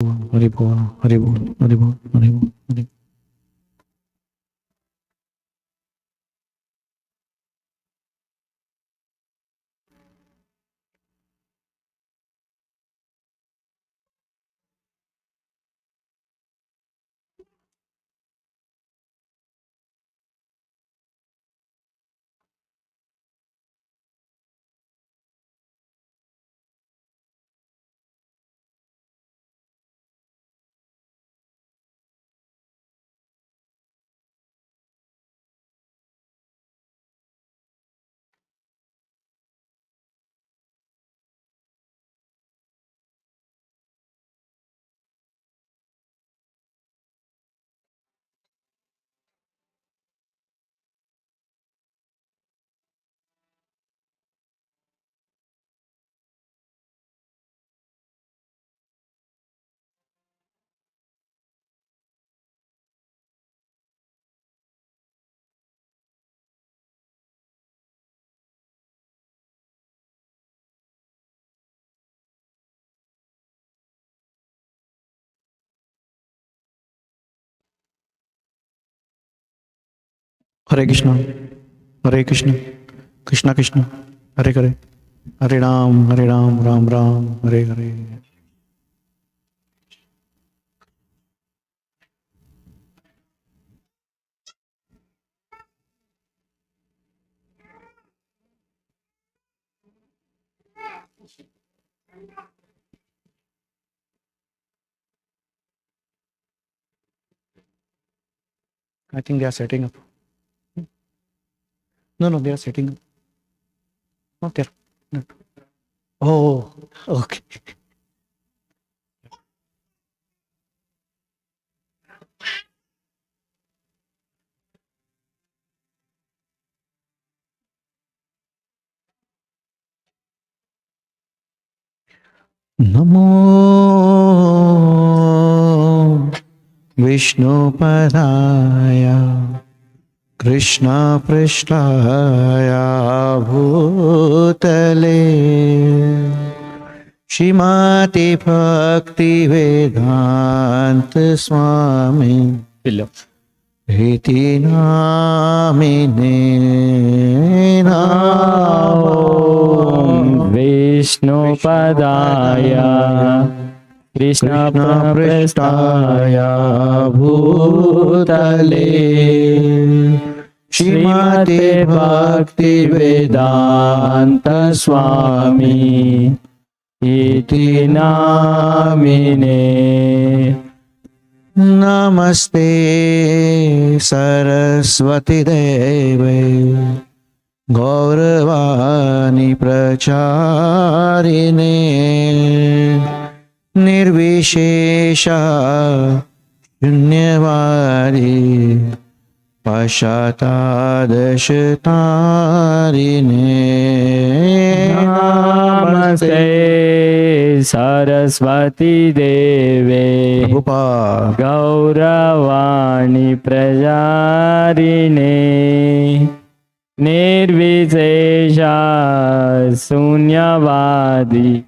Hare Bol, Hare Bol, Hare Bol, Hare Bol, Hare. Hare Krishna, Hare Krishna, Krishna Krishna, Hare Hare, Hare Ram, Ram Ram, Hare Hare. I think they are setting up. No, they are setting up. Not there. No. Oh, okay. Namo Vishnupadaya Krishna Prishtaya Bhutale Shrimati Bhakti Vedanta Swami Iti Namine Namo Vishnupadaya Krishna Prishtaya Bhutale Shrimati Bhakti Vedanta Swami Iti Namine Namaste Saraswati Deve Gauravani Pracharine Nirvishesha Shunyavadi Pashatadashatarine Namaste Saraswati Deve Prabhupada Gauravani Prajarine Nirvishesha Sunyavadi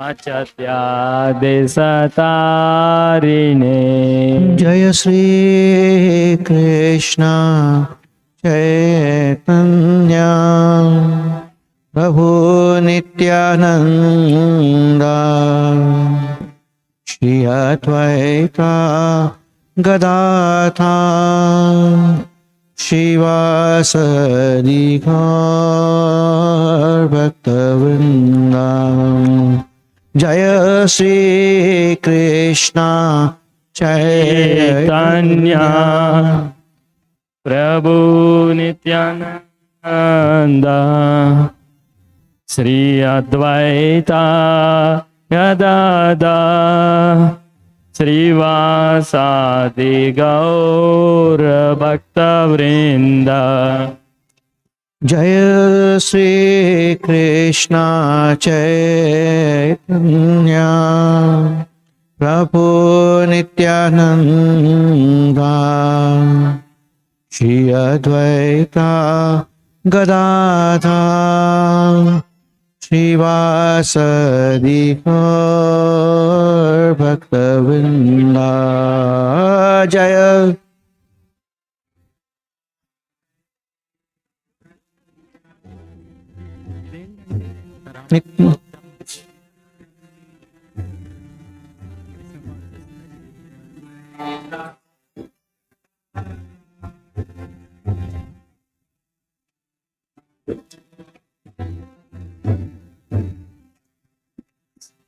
Pachatyadeshatarine Jaya Shri Krishna Chaitanya Prabhu Nityananda Shri Advaita Gadadhar Shivasadi Gaur Bhaktavrinda Jaya Shri Krishna Chaitanya Prabhu Nityananda Sri Advaita Gadadhar Srivasadi Gaur Bhaktavrinda Jaya Shri Krishna Chaitanya Prabhu Nityananda Shri Advaita Gadadhar श्रीवासदि गौर भक्तवृंदा जय।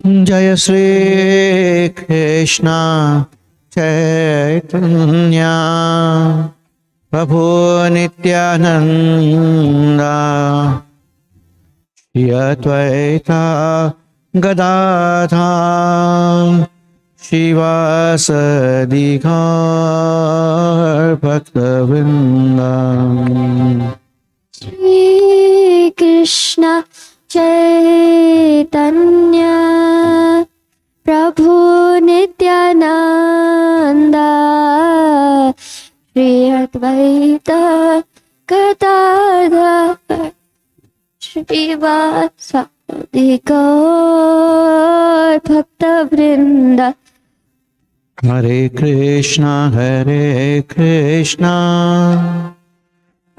जय श्री कृष्ण चैतन्य प्रभु नित्यानंद श्री अद्वैता गदाधर श्रीवासदि गौर भक्तवृंद। श्री कृष्ण चैतन्य प्रभु नित्यानंद श्री अद्वैत गदाधर श्रीवासदि गौर भक्तवृंद। हरे कृष्णा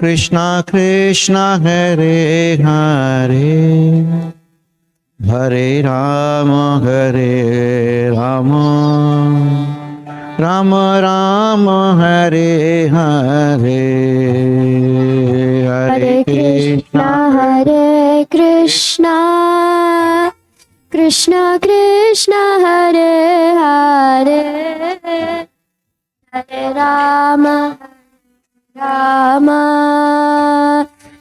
कृष्णा कृष्णा हरे हरे हरे राम राम राम हरे हरे। हरे कृष्णा कृष्णा कृष्णा हरे हरे हरे राम राम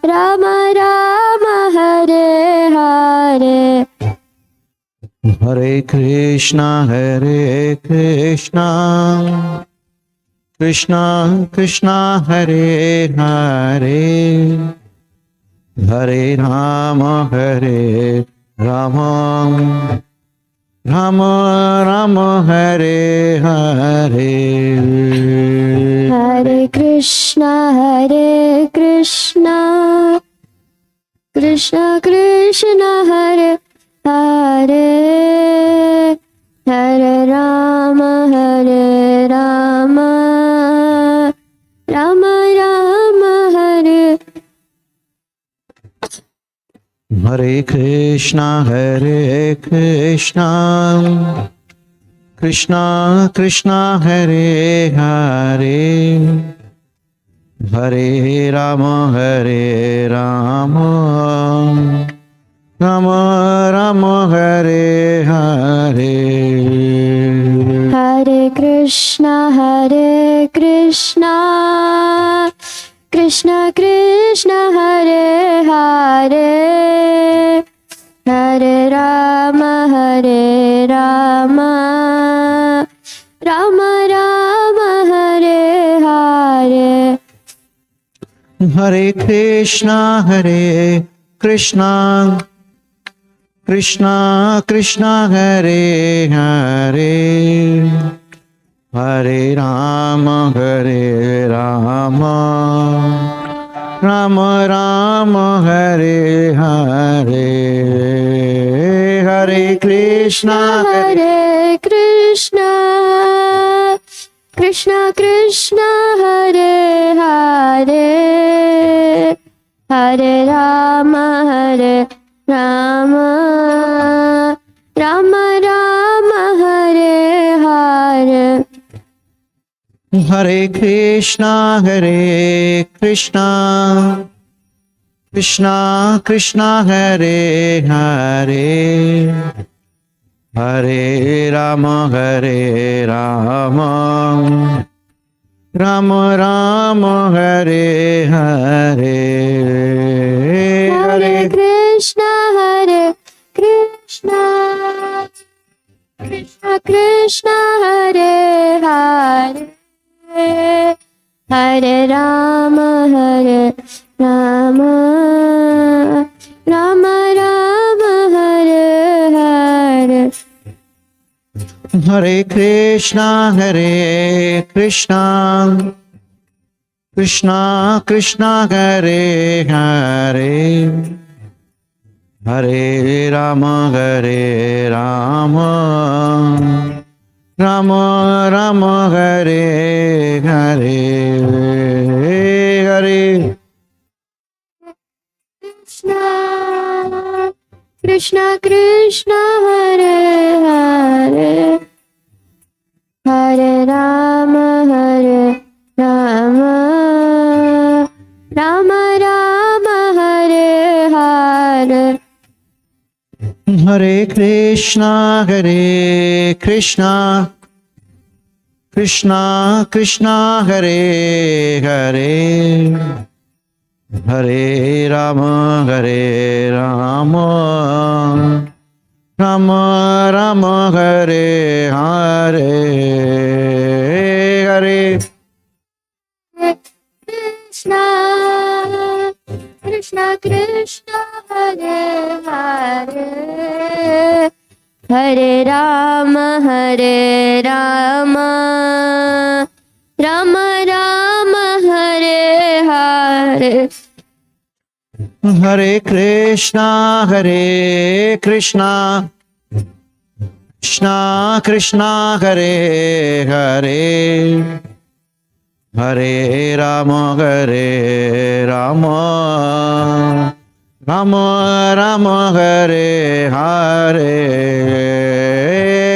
राम राम हरे हरे। हरे कृष्णा कृष्णा कृष्णा हरे हरे हरे राम राम राम हरे हरे। हरे कृष्णा कृष्णा कृष्णा हरे हरे हरे राम राम राम हरे। हरे कृष्णा कृष्णा कृष्णा हरे हरे हरे राम राम राम हरे हरे। हरे कृष्णा कृष्णा कृष्णा हरे हरे हरे राम राम राम हरे हरे। हरे कृष्णा कृष्णा कृष्णा हरे हरे हरे राम राम राम हरे हरे। हरे कृष्णा कृष्णा कृष्णा हरे हरे हरे राम राम राम हरे हरे। हरे कृष्णा कृष्णा हरे हरे हरे राम राम हरे हरे। हरे कृष्णा कृष्णा कृष्णा हरे हरे हरे राम राम राम हरे हरे। हरे Krishna Krishna Krishna Hare Hare Hare Rama, Hare Rama, Rama Rama, Hare Hare, Hare Krishna, Krishna Krishna, Hare Hare, Hare Rama, Rama Rama, Hare Hare. Hare Krishna, Hare Krishna, Krishna Krishna, Hare Hare, Hare Rama, Hare Rama, Rama Rama, Hare Hare, Hare Krishna, Krishna Krishna, Hare Hare, Hare Rama, Rama Rama, Hare Hare. Hare Krishna, Hare Krishna, Krishna Krishna, Hare Hare, Hare Rama, Hare Rama, Rama Rama, Hare Hare,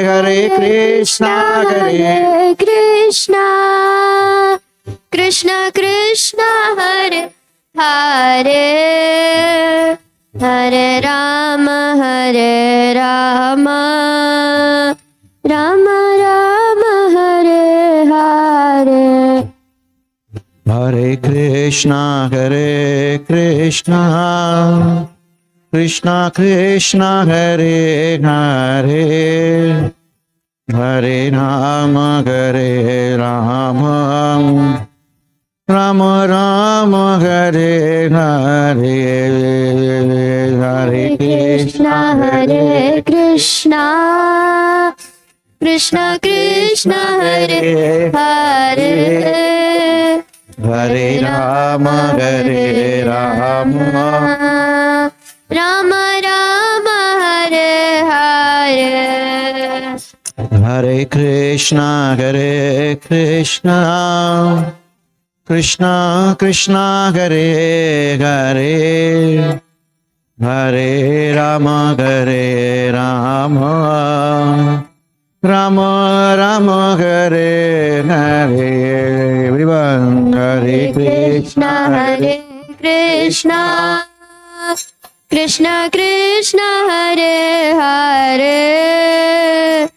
Hare Krishna, Hare Krishna, Krishna Krishna, Hare Hare, Hare Rama, Rama Rama, Hare Hare. Hare Krishna, Hare Krishna, Krishna Krishna, Hare Hare, Hare Rama, Hare Rama, Rama Rama, Hare Hare, Hare Krishna, Hare Krishna, Krishna Krishna, Hare Hare, Hare Rama, Hare Rama, Rama Rama, Hare Hare. Hare Krishna, Hare Krishna, Krishna Krishna, Hare Hare, Hare Rama, Hare Rama, Rama Rama, Hare Hare. Everyone, Hare Krishna, Hare Krishna, Krishna Krishna, Hare Hare,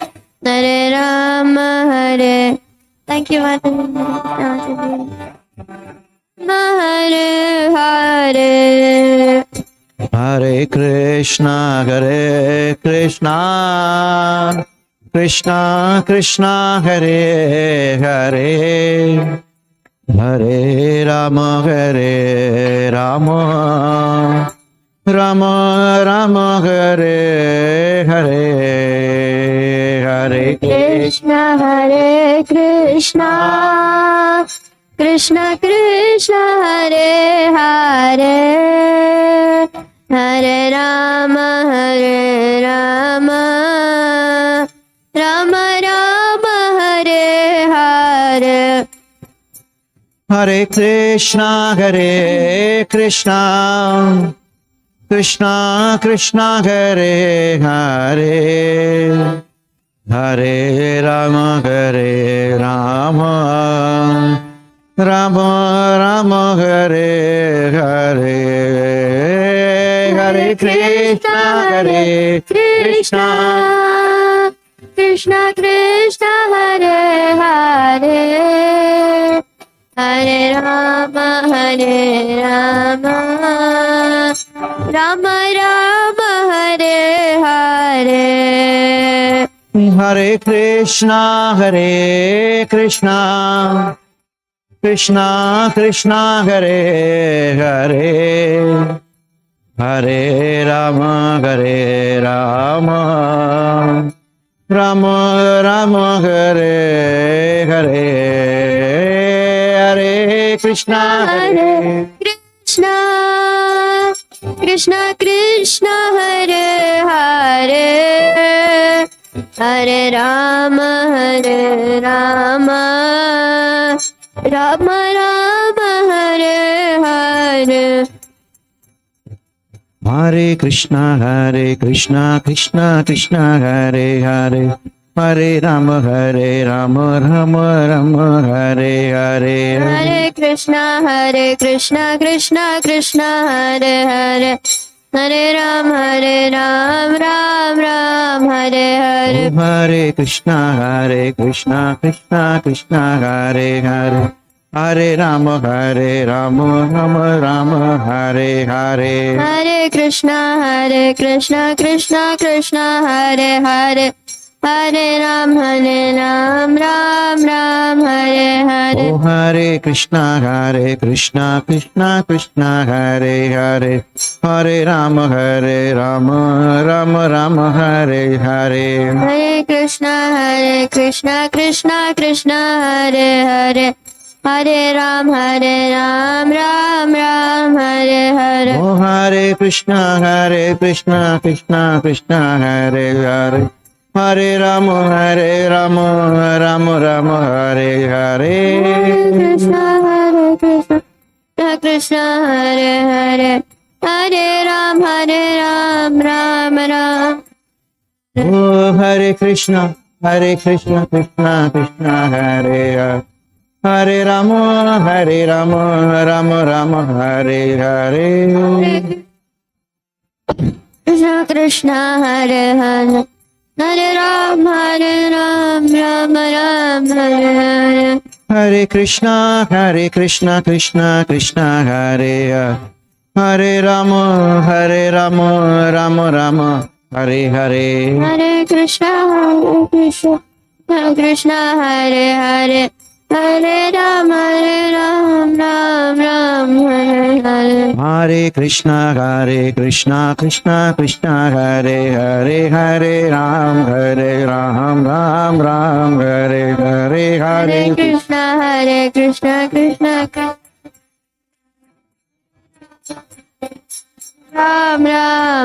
Hare Rama, Hare. Thank you, Mataji. Hare Hare. Hare Krishna, Hare Krishna, Krishna Krishna, Hare Hare, Hare Rama, Hare Rama, Rama Rama, Hare Hare, Hare Krishna, Hare Krishna, Krishna Krishna, Hare Hare, Hare Rama, Rama Rama, Hare Hare. Hare Krishna, Hare Krishna, Krishna Krishna, Hare Hare, Hare Rama, Hare Rama, Rama Rama, Hare Hare, Hare Krishna, Hare Krishna, Krishna Krishna, Hare Hare, Hare Rama, Rama Rama, Hare Hare. Hare Krishna, Hare Krishna, Krishna Krishna, Hare Hare, Hare Rama, Hare Rama, Rama Rama, Hare Hare, Hare Krishna, Hare Krishna, Krishna Krishna Hare Hare Hare Rama Rama Rama Hare Hare Hare Krishna Krishna Krishna Hare Hare Hare Rama Rama Rama Hare Hare Hare Krishna Krishna Krishna Hare Hare Hare Ram Ram Ram Hare Hare Hare Krishna Krishna Krishna Hare Hare Hare Rama Rama Hare Hare Hare Krishna Krishna Krishna Hare Hare Hare Ram Ram Hare Hare Oh Hare Krishna Krishna Krishna Hare Hare Hare Rama Rama Hare Hare Hare Krishna Krishna Krishna Hare Hare Hare Ram Ram Hare Hare Oh Hare Krishna Krishna Krishna Hare Hare Hare Rama Rama Hare Hare Krishna Krishna Hare Hare Hare Ram Ram Oh Hare Krishna Krishna Krishna Hare Hare Hare Rama Rama Hare Hare Krishna Krishna Hare Hare Hare Ram Ram Hare Hare Hare Krishna Krishna Hare Hare Rama Rama Hare Hare Hare Krishna Krishna Hare Hare Hare Ram Ram Hare Hare Hare Krishna Krishna Hare Hare Ram Ram Hare Hare Hare Krishna Krishna Ram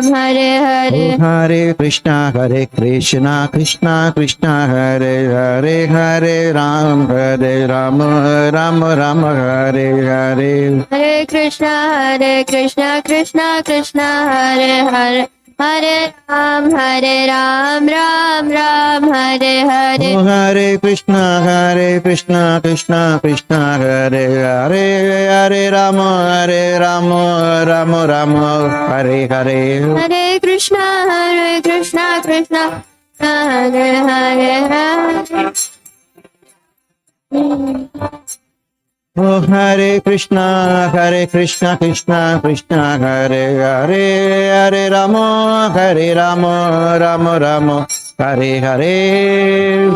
Hare Hare Hare Krishna Krishna Hare Hare Ram Ram Hare Hare Hare Krishna Krishna Hare Hare Hare Ram Ram Hare Hare Oh Hare Krishna Krishna Hare Hare Rama Rama Hare Hare Hare Krishna Krishna Hare Hare Oh Hare Krishna Krishna Hare Hare Rama Rama Hare Hare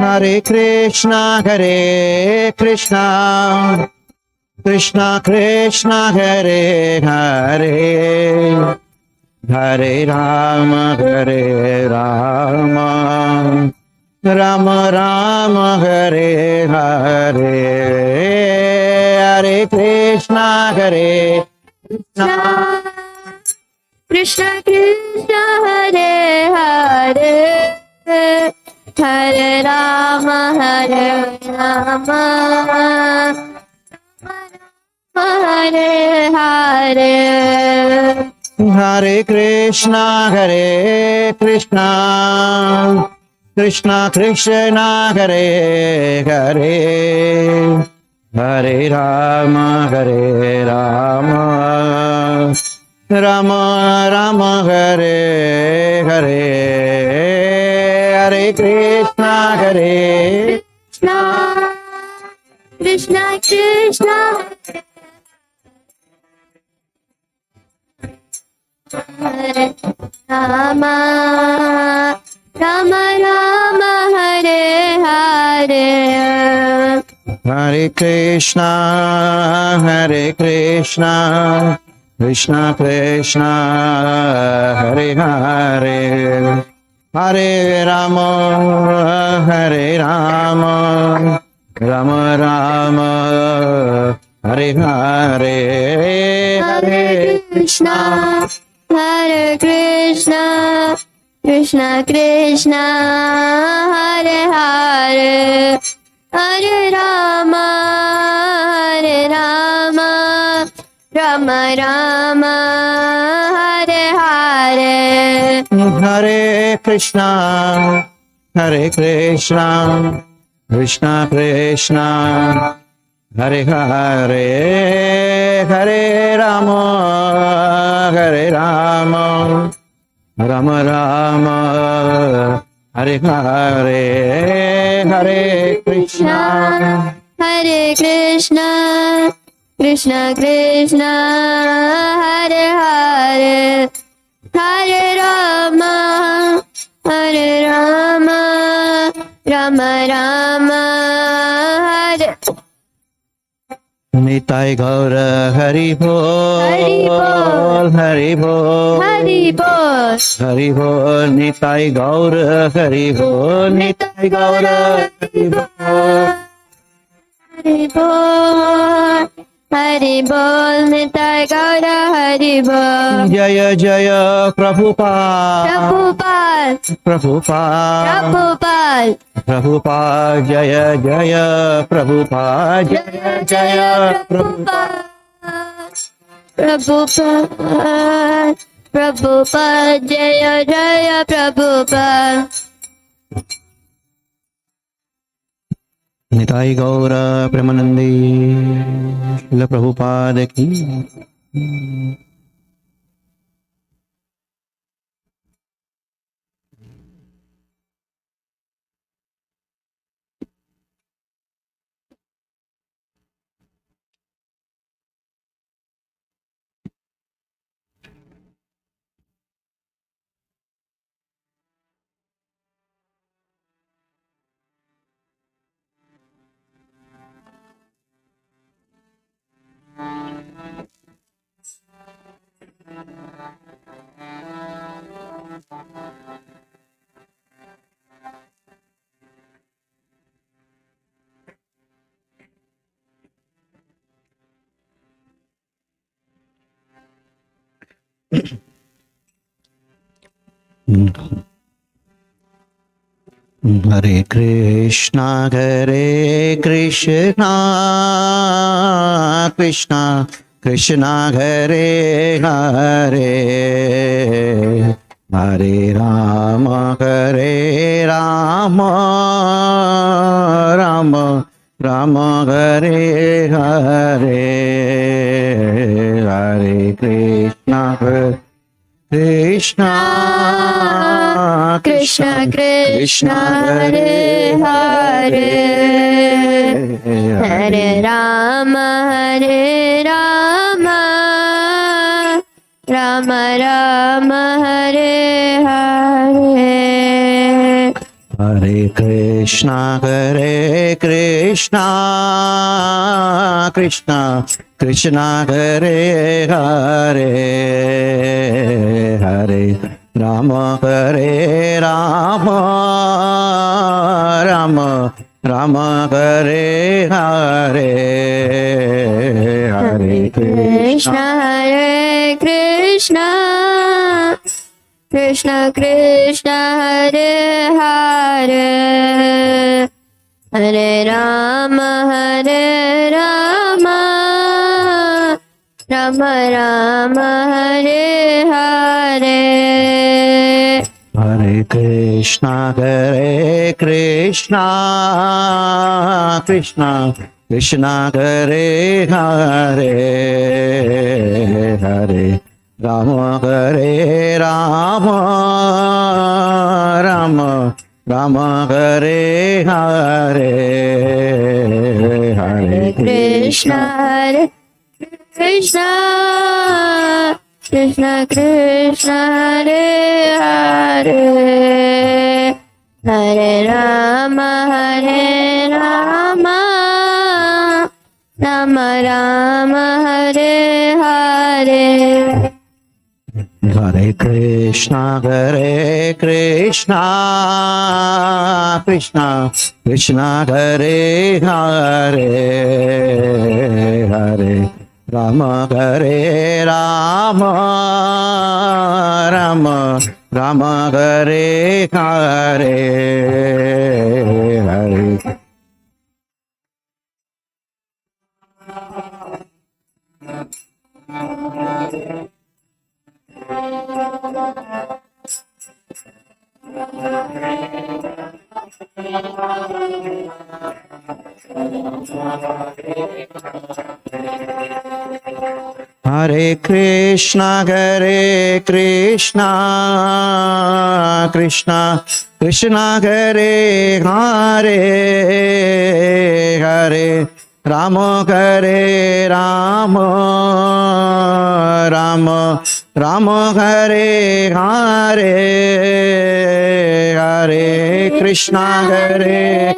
Hare Krishna Krishna Hare Hare Hare Rama Rama Rama Hare Hare Hare Krishna Krishna Krishna Hare Hare Hare Rama Hare Hare Hare Krishna Krishna Hare Hare Hare Rama Rama Rama Hare Hare Hare Krishna Krishna Krishna Hare Rama Rama Hare Hare Hare Krishna Krishna Krishna Hare Hare Hare Rama, Hare Rama, Rama Rama, Hare Hare, Hare Krishna, Hare Krishna, Krishna Krishna, Hare Hare, Hare Rama, Hare Rama, Rama Rama, Hare Hare. Hare Krishna, Hare Krishna, Krishna Krishna, Hare Hare, Hare Rama, Hare Rama, Rama Rama, Hare Hare, Hare Krishna. Hare Krishna, Krishna Krishna, Hare Hare, Hare Rama, Hare Rama, Rama Rama, Hare. Nitai Gaura Hari Bol, Hari Bol. Hari Bol, Hari Bol, Hari Bol, Nitai Gaura Hari Bol, Nitai Gaura Hari Bol. Hari Bol, Hari Bol, Nitai Gaura Hari Bol. Jaya Jaya Prabhupada, Prabhupada, Prabhupada, Prabhupada, Prabhupada, Jaya Jaya Prabhupada, Jaya Jaya Prabhupada. Prabhupada, Prabhupada, Jaya Jaya Prabhupada. Nitai Gaura Premanandi, Srila Prabhupada ki. Hare Krishna, Hare Krishna, Krishna Krishna, Hare Hare, Hare Rama, Hare Rama, Rama Rama, Hare Hare, Hare Krishna, Hare Krishna, Krishna Krishna, Hare Hare, Hare Rama, Hare Rama, Rama Rama, Hare Hare. Hare Krishna, Hare Krishna, Krishna Krishna, Hare Hare, Hare Rama, Hare Rama, Rama Rama, Hare Hare, Hare Krishna, Hare Krishna, Krishna Krishna, Hare Hare, Hare Rama, Hare Rama, Rama Rama, Hare Hare. Hare Krishna, Hare Krishna, Krishna Krishna, Hare Hare, Hare Rama, Hare Rama, Rama Rama, Hare Hare, Hare Krishna, Hare Krishna, Krishna Krishna, Hare Hare, Hare Rama, Hare Rama, Rama Rama, Hare Hare. Hare Krishna, Krishna Krishna, Hare Hare, Hare Rama, Hare Rama, Rama Rama, Hare Hare, Hare. Hare Krishna, Krishna Krishna, Hare Hare, Hare Rama, Hare Rama, Rama Rama, Hare Hare, Hare Krishna, Krishna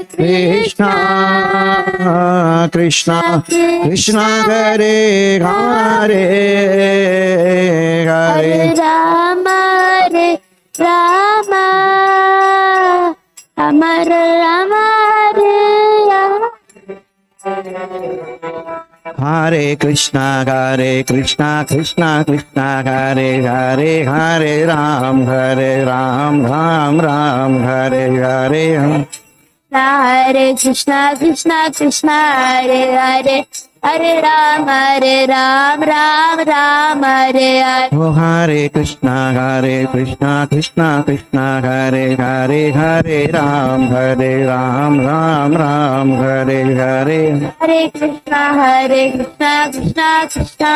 Krishna, Hare Hare, Hare Hare Rama, Rama Rama, Hare Krishna, Krishna Krishna, Hare Hare, Hare Ram, Ram Ram, Hare Hare. Hare Krishna, Krishna Krishna, Hare Hare, Hare Ram, Ram Ram, Hare Hare. Oh, Hare Krishna, Krishna Krishna, Hare Hare, Hare Ram, Ram Ram, Hare Hare. Hare Krishna, Krishna Krishna,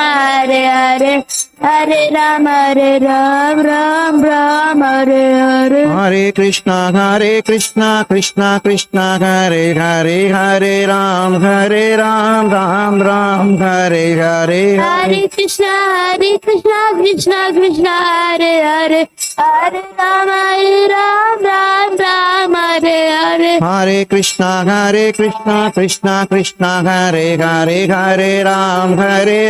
Hare Hare, Hare Ram, Ram Ram, Hare Hare. Hare Krishna, Krishna Krishna, Hare Hare, Hare Ram, Ram Ram, Hare Hare. Hare Krishna, Krishna Krishna, Hare Hare, Hare Ram, Ram Ram, Hare Hare. Hare Krishna, Krishna Krishna, Hare Hare, Hare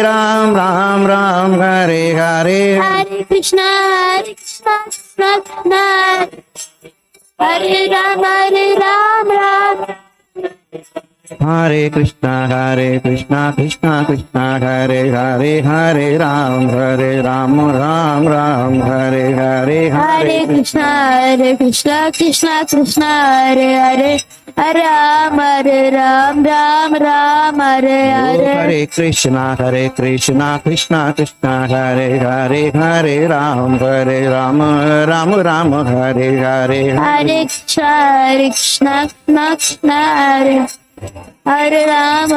Ram, Ram Ram, Hare Hare. Hare Krishna, Krishna Krishna, Hare Ram, Ram. Hare Krishna, Krishna Krishna, Hare Hare, Hare Ram, Ram Ram, Hare Hare. Hare Krishna, Krishna Krishna, Hare Hare, Hare Ram, Ram Ram, Hare Hare. Hare Krishna, Krishna Krishna, Hare Hare, Hare Ram, Ram Ram, Hare Hare. Hare Krishna, Krishna Hare Hare Ram,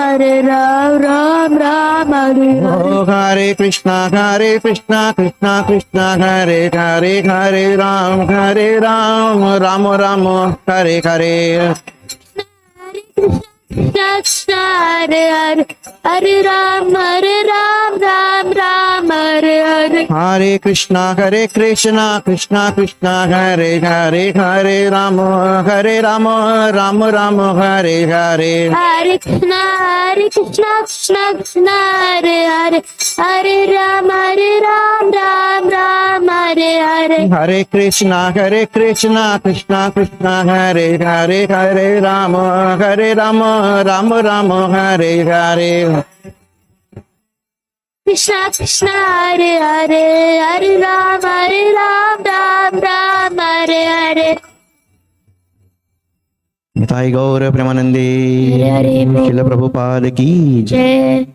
Ram Ram, Hare Hare. Oh, Hare Krishna, Krishna Krishna, Hare Hare, Hare Ram, Ram Ram, Hare Hare. Krishna, Hare Hare, Hare Ram, Ram Ram, Hare Hare. Hare Krishna, Krishna Krishna, Hare Hare, Hare Ram, Ram Ram, Hare Hare. Hare Krishna, Krishna Krishna, Hare Hare, Hare Ram, Ram Ram, Hare Hare. Hare Krishna, Krishna Krishna, Hare Hare, Hare Ram, Ram Ram, Hare Hare. Krishna Krishna, Hare Hare, Hare Ram, Ram Ram, Hare Hare. Nitai गौर प्रेमानंदी, हरे हरे शिल प्रभुपाद की जय। जय।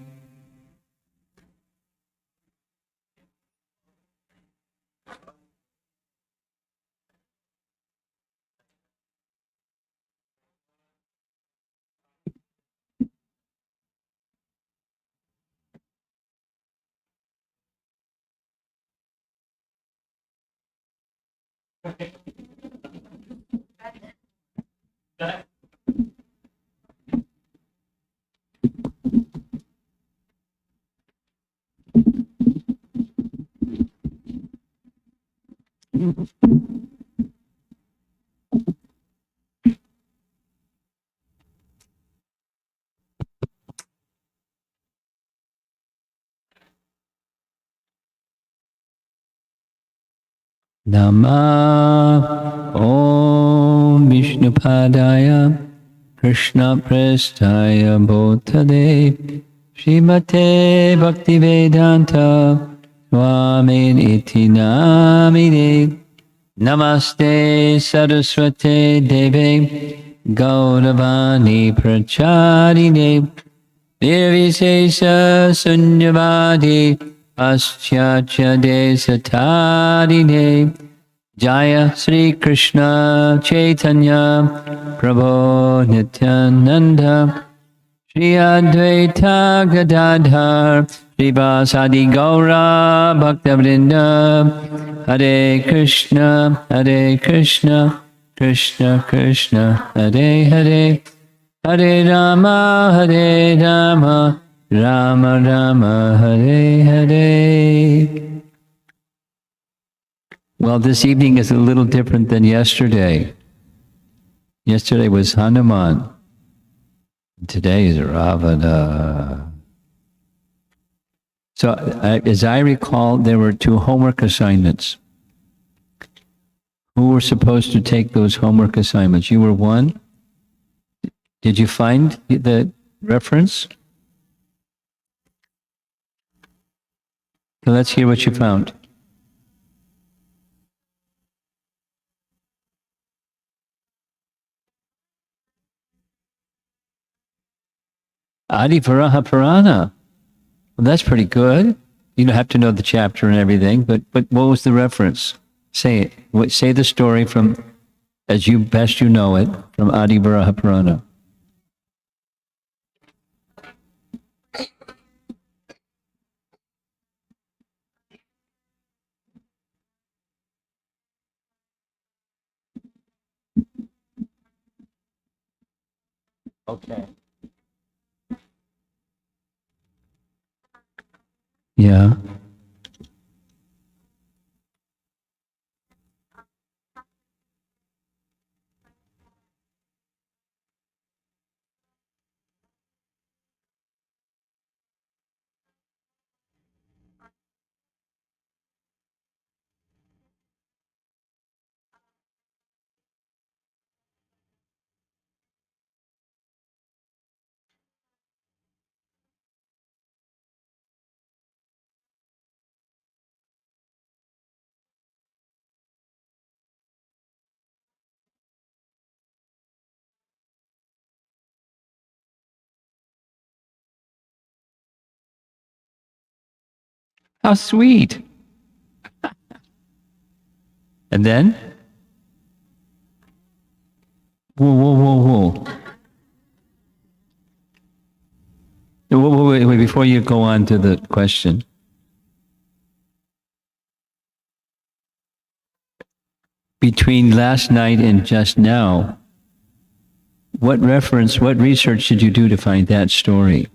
Nama Om Vishnupadaya Krishna Prestaya Bhutale Srimate Bhaktivedanta Swami Iti Namine Namaste Saraswate Deve Gauravani Pracharine Nirvisesa Sunyavadi Asyacha Desatarine Jaya Sri Krishna Chaitanya Prabhu Nityananda Shri Advaita Gadadhar Srivasadi Gaura Bhaktavrinda Hare Krishna Krishna Krishna Hare Hare Hare Rama Rama Rama Hare Hare. Well, this evening is a little different than yesterday. Yesterday was Hanuman. Today is Ravana. So, as I recall, there were 2 homework assignments. Who were supposed to take those homework assignments? You were one? Did you find the reference? So let's hear what you found. Adi Varaha Purana. Well, that's pretty good. You don't have to know the chapter and everything, but what was the reference? Say it. Say the story from, as you best you know it, from Adi Varaha Purana. Okay. Yeah. How sweet. And then? Whoa. Wait, before you go on to the question. Between last night and just now, what research did you do to find that story?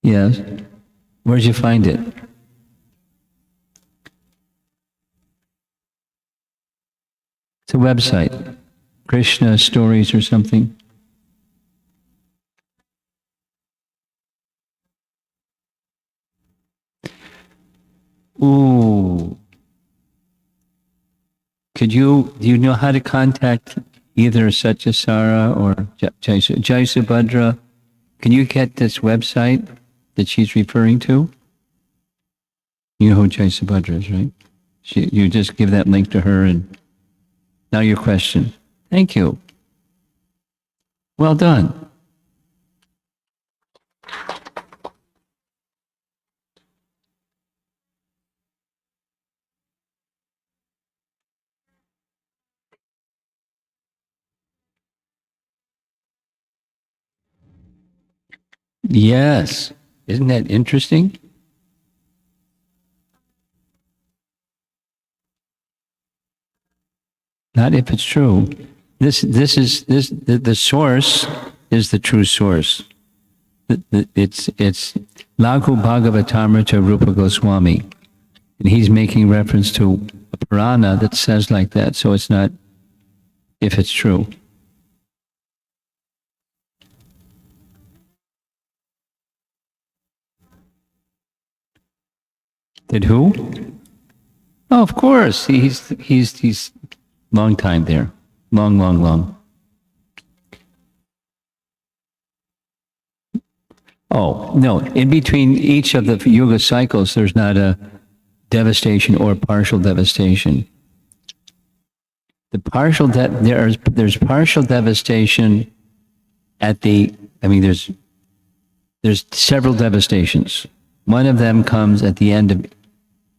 Yes. Where did you find it? It's a website. Krishna Stories or something. Ooh. Do you know how to contact either Satyasara or Jaisubhadra? Can you get this website that she's referring to? You know who Jaisubhadra is, right? You just give that link to her, and now your question. Thank you. Well done. Yes. Isn't that interesting? Not if it's true. The source is the true source. It's Laghu Bhagavatamrita Rupa Goswami. And he's making reference to a Purana that says like that. So it's not if it's true. Did who? Oh, of course. He's long time there. Long. Oh, no. In between each of the yuga cycles, there's not a devastation or partial devastation. The partial there's partial devastation at the, I mean, there's several devastations. One of them comes at the end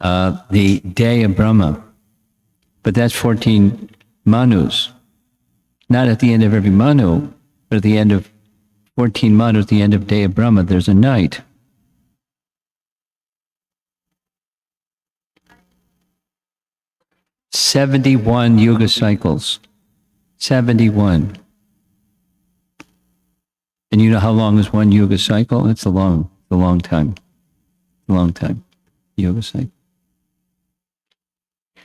of the day of Brahma, but that's 14 manus. Not at the end of every manu, but at the end of 14 manus, at the end of day of Brahma, there's a night. "71 yuga cycles. 71. And you know how long is one yuga cycle? It's a long time. A long time. Yoga cycle.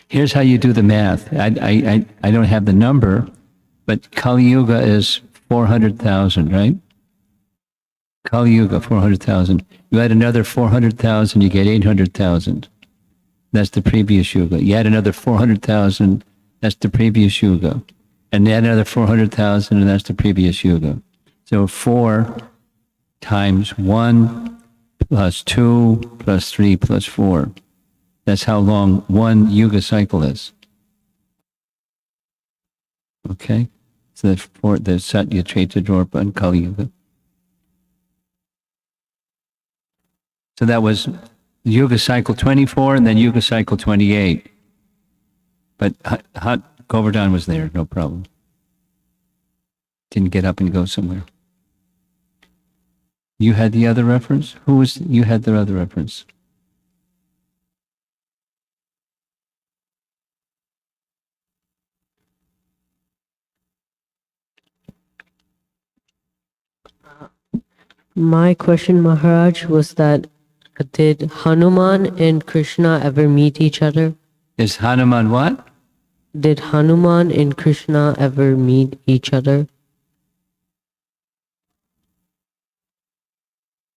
Here's how you do the math. I don't have the number, but Kali Yuga is 400,000, right? Kali Yuga, 400,000. You add another 400,000, you get 800,000. That's the previous yuga. You add another 400,000, that's the previous yuga. And add another 400,000, and that's the previous yuga. So 4 times 1 plus 2 plus 3 plus 4. That's how long one yuga cycle is. Okay? So the Satya, Treta, Dwapara, and Kali Yuga. So that was Yuga cycle 24 and then Yuga cycle 28. But Govardhan was there, no problem. Didn't get up and go somewhere. You had the other reference? You had the other reference? My question, Maharaj, was that did Hanuman and Krishna ever meet each other? Is Hanuman what? Did Hanuman and Krishna ever meet each other?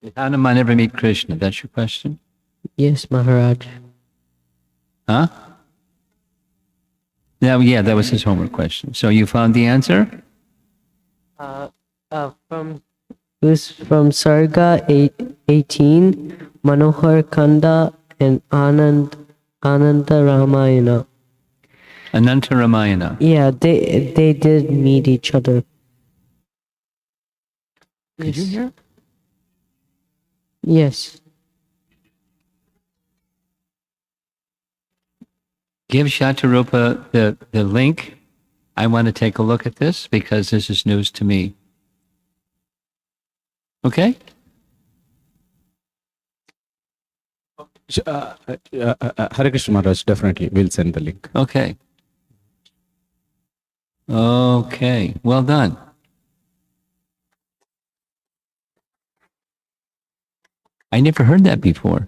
Did Hanuman ever meet Krishna? That's your question? Yes, Maharaj. Huh? Yeah, that was his homework question. So you found the answer? It was from Sarga 18, Manohar Kanda, and Ananda Ramayana. Ananta Ramayana. Yeah, they did meet each other. Did you hear? Yes. Give Shatarupa the link. I want to take a look at this because this is news to me. Okay? Hare Krishna Maharaj, definitely. We'll send the link. Okay. Okay. Well done. I never heard that before.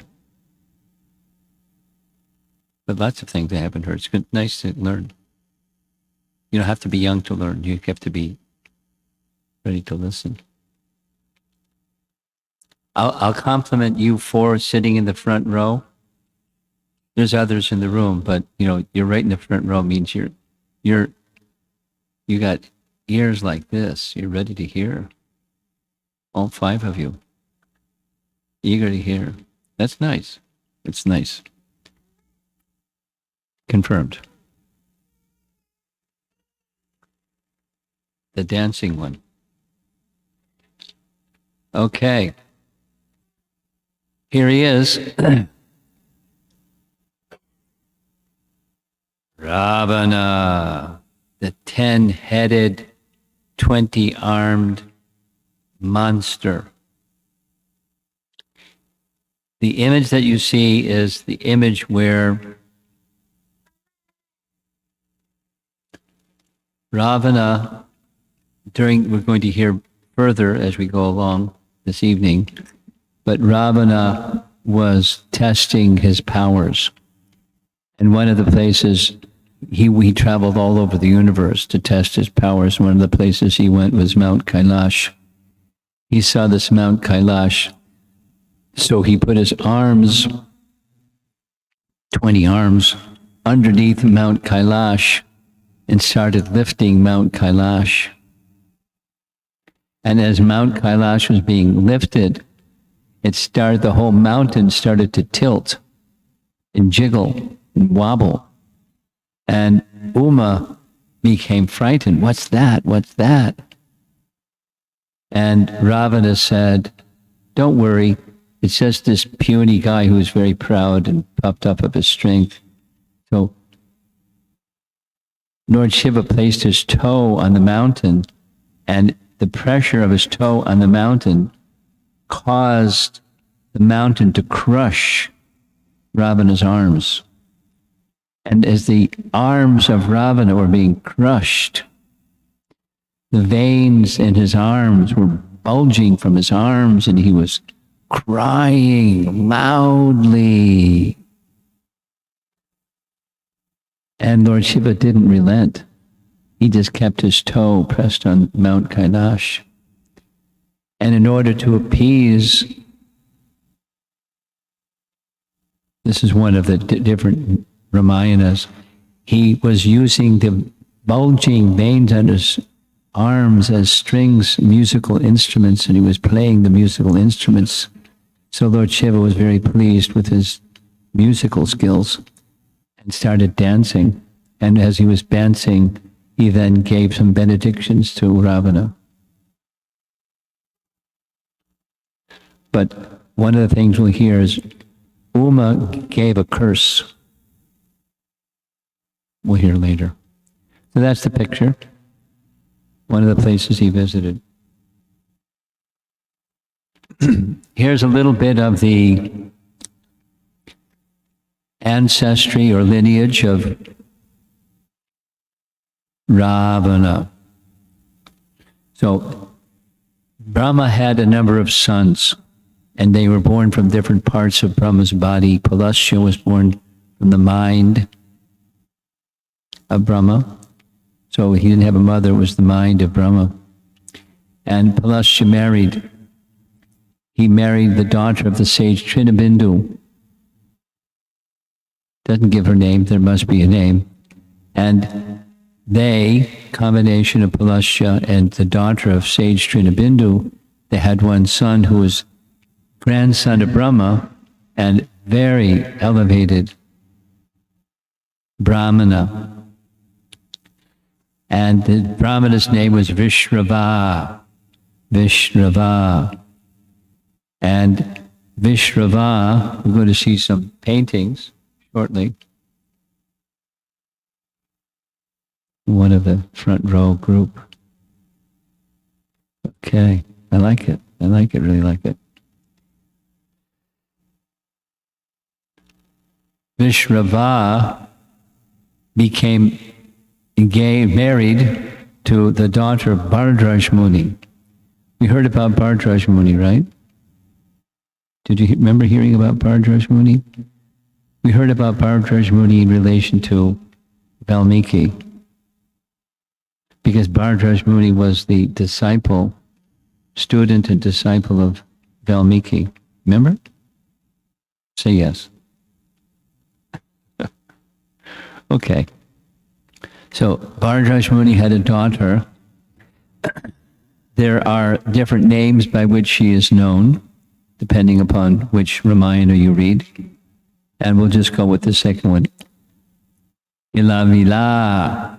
But lots of things I haven't heard. It's good, nice to learn. You don't have to be young to learn. You have to be ready to listen. I'll compliment you for sitting in the front row. There's others in the room, but you're right in the front row means you got ears like this. You're ready to hear. All 5 of you. Eager to hear. That's nice. It's nice. Confirmed. The dancing one. Okay. Here he is. Ravana, the 10-headed, 20-armed monster. The image that you see is the image where Ravana, we're going to hear further as we go along this evening, but Ravana was testing his powers. And one of the places, he traveled all over the universe to test his powers. One of the places he went was Mount Kailash. He saw this Mount Kailash, so he put his arms 20 arms underneath Mount Kailash and started lifting Mount Kailash. And as Mount Kailash was being lifted, the whole mountain started to tilt and jiggle and wobble. And Uma became frightened. What's that? What's that? And Ravana said, don't worry. It's just this puny guy who is very proud and puffed up of his strength. So Lord Shiva placed his toe on the mountain, and the pressure of his toe on the mountain caused the mountain to crush Ravana's arms. And as the arms of Ravana were being crushed, the veins in his arms were bulging from his arms, and he was crying loudly. And Lord Shiva didn't relent. He just kept his toe pressed on Mount Kailash. And in order to appease, this is one of the different Ramayanas, he was using the bulging veins on his arms as strings, musical instruments, and he was playing the musical instruments. So Lord Shiva was very pleased with his musical skills and started dancing. And as he was dancing, he then gave some benedictions to Ravana. But one of the things we'll hear is Uma gave a curse. We'll hear later. So that's the picture. One of the places he visited. Here's a little bit of the ancestry or lineage of Ravana. So Brahma had a number of sons, and they were born from different parts of Brahma's body. Pulasya was born from the mind of Brahma. So he didn't have a mother, it was the mind of Brahma. And Pulasya married. He married the daughter of the sage Trinabindu. Doesn't give her name, there must be a name. And they, combination of Pulasya and the daughter of sage Trinabindu, they had one son who was grandson of Brahma and very elevated Brahmana. And the Brahmana's name was Vishrava. Vishrava. And Vishrava, we're going to see some paintings shortly. One of the front row group. Okay, I like it. I like it, really like it. Vishrava became married to the daughter of Bhardraj Muni. We heard about Bhardraj Muni, right? Did you remember hearing about Bhardraj Muni? We heard about Bhardraj Muni in relation to Valmiki, because Bhardraj Muni was the student and disciple of Valmiki. Remember? Say yes. Okay. So Bhardraj Muni had a daughter. There are different names by which she is known, depending upon which Ramayana you read. And we'll just go with the second one. Ilavila.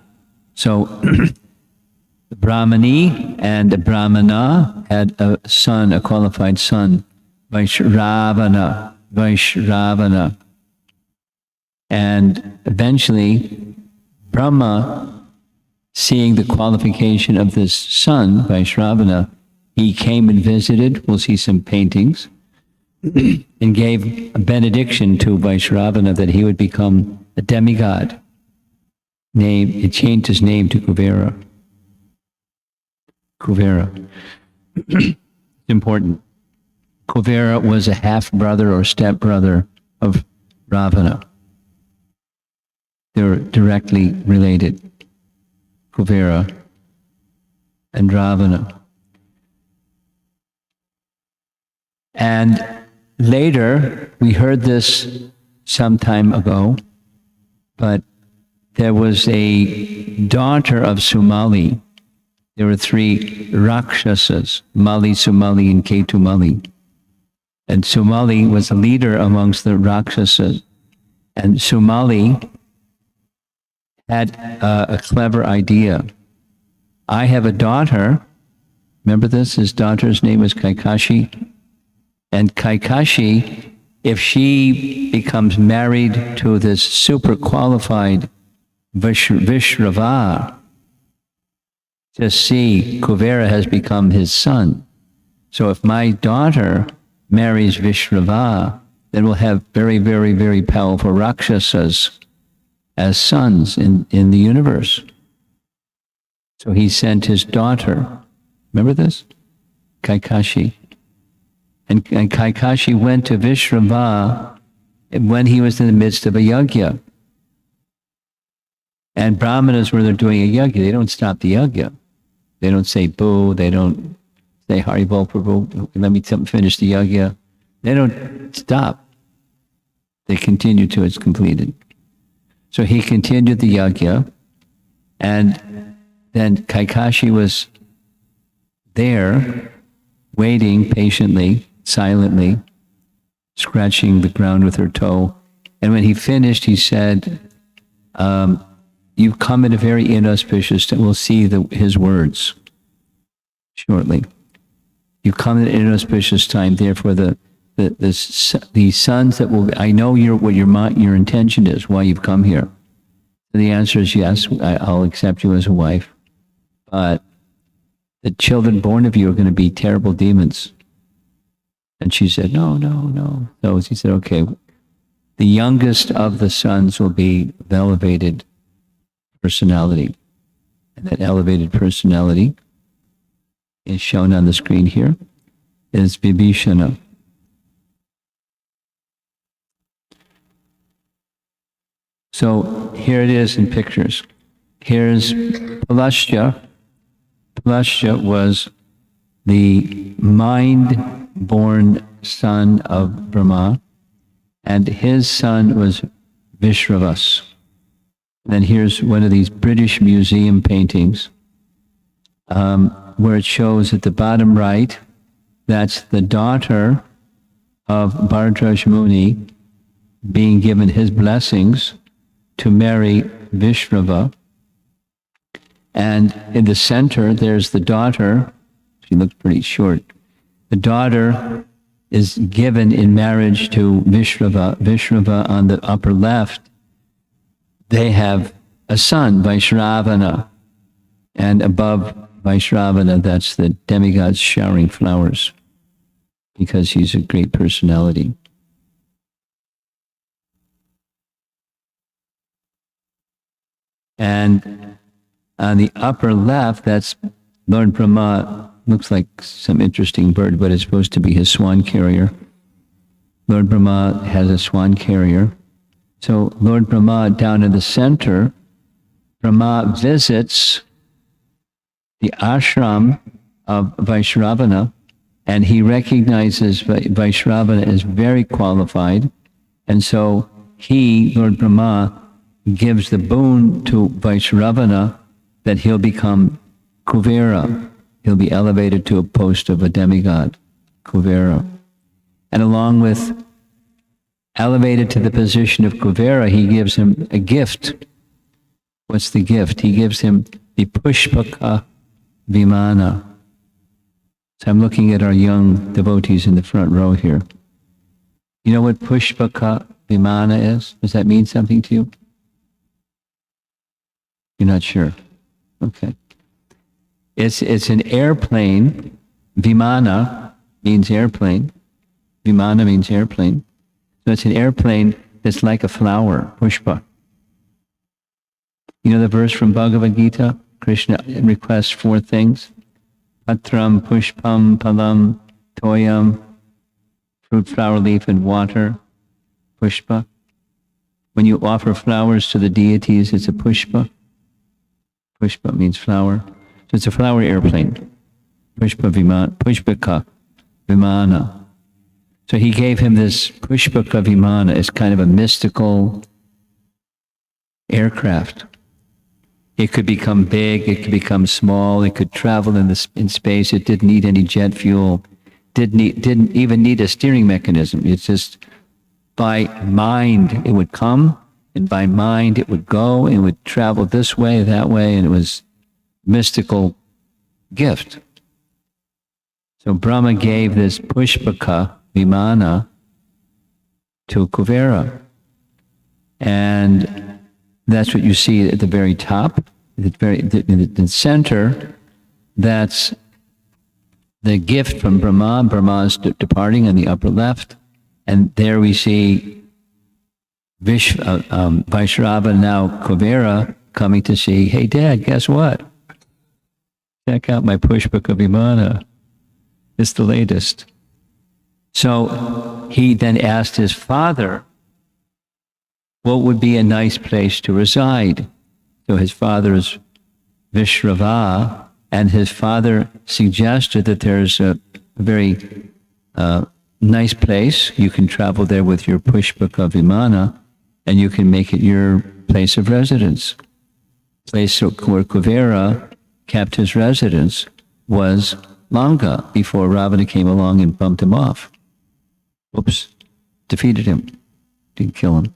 So the Brahmani and the Brahmana had a son, a qualified son, Vaishravana. Vaishravana. And eventually, Brahma, seeing the qualification of this son, Vaishravana, he came and visited, we'll see some paintings, and gave a benediction to Vaishravana that he would become a demigod. He changed his name to Kuvera. Kuvera. It's important. Kuvera was a half-brother or step-brother of Ravana. They were directly related, Kuvera and Ravana. And later, we heard this some time ago, but there was a daughter of Sumali. There were 3 Rakshasas, Mali, Sumali, and Ketumali. And Sumali was a leader amongst the Rakshasas. And Sumali had a clever idea. I have a daughter. Remember this? His daughter's name was Kaikashi. And Kaikashi, if she becomes married to this super qualified Vishrava, just see, Kuvera has become his son. So if my daughter marries Vishrava, then we'll have very, very, very powerful Rakshasas as sons in the universe. So he sent his daughter. Remember this? Kaikashi. And Kaikashi went to Vishrava when he was in the midst of a yajna. And Brahmanas, where they're doing a yajna, they don't stop the yajna. They don't say boo, they don't say Hari Bol Prabhu, let me finish the yajna. They don't stop. They continue till it's completed. So he continued the yajna, and then Kaikashi was there, waiting patiently, silently, scratching the ground with her toe. And when he finished, he said, you've come at a very inauspicious time. We'll see his words shortly. You've come at an inauspicious time. Therefore, the sons that will. I know what your intention is. Why you've come here. And the answer is yes. I'll accept you as a wife, but the children born of you are going to be terrible demons. And she said, no. So he said, okay. The youngest of the sons will be the elevated personality. And that elevated personality is shown on the screen here, is Vibhishana. So here it is in pictures. Here's Palasya. Palasya was the mind-born son of Brahma, and his son was Vishravas. Then here's one of these British museum paintings where it shows at the bottom right, that's the daughter of Bhardraj Muni being given his blessings to marry Vishrava. And in the center, there's the daughter. She looks pretty short. The daughter is given in marriage to Vishrava. Vishrava on the upper left, they have a son, Vaishravana. And above Vaishravana, that's the demigods showering flowers, because he's a great personality. And on the upper left, that's Lord Brahma. Looks like some interesting bird, but it's supposed to be his swan carrier. Lord Brahma has a swan carrier. So Lord Brahma, down in the center, Brahma visits the ashram of Vaishravana, and he recognizes Vaishravana as very qualified. And so he, Lord Brahma, gives the boon to Vaishravana that he'll become Kuvera. He'll be elevated to a post of a demigod, Kuvera. And along with elevated to the position of Kuvera, he gives him a gift. What's the gift? He gives him the Pushpaka Vimana. So I'm looking at our young devotees in the front row here. You know what Pushpaka Vimana is? Does that mean something to you? You're not sure? Okay. It's an airplane. Vimana means airplane. Vimana means airplane. So it's an airplane that's like a flower, pushpa. You know the verse from Bhagavad Gita? Krishna requests 4 things. Patram, pushpam, palam, toyam, fruit, flower, leaf, and water. Pushpa. When you offer flowers to the deities, it's a pushpa. Pushpa means flower. So it's a flower airplane. Pushpaka Vimana. So So he gave him this Pushpaka Vimana as kind of a mystical aircraft. It could become big, it could become small, it could travel in space. It didn't need any jet fuel, didn't even need a steering mechanism. It's just by mind it would come, and by mind it would go, and it would travel this way, that way, and it was mystical gift. So Brahma gave this Pushpaka Vimana to Kuvera. And that's what you see at the very top, in the center. That's the gift from Brahma. Brahma's departing in the upper left. And there we see Vaishrava, now Kuvera, coming to see, hey, Dad, guess what? Check out my Pushpaka Vimana. It's the latest. So he then asked his father, what would be a nice place to reside? So his father is Vishrava, and his father suggested that there's a very nice place. You can travel there with your Pushpaka Vimana, and you can make it your place of residence. Place where Kuvera kept his residence was Langa, before Ravana came along and bumped him off. Oops, defeated him, didn't kill him.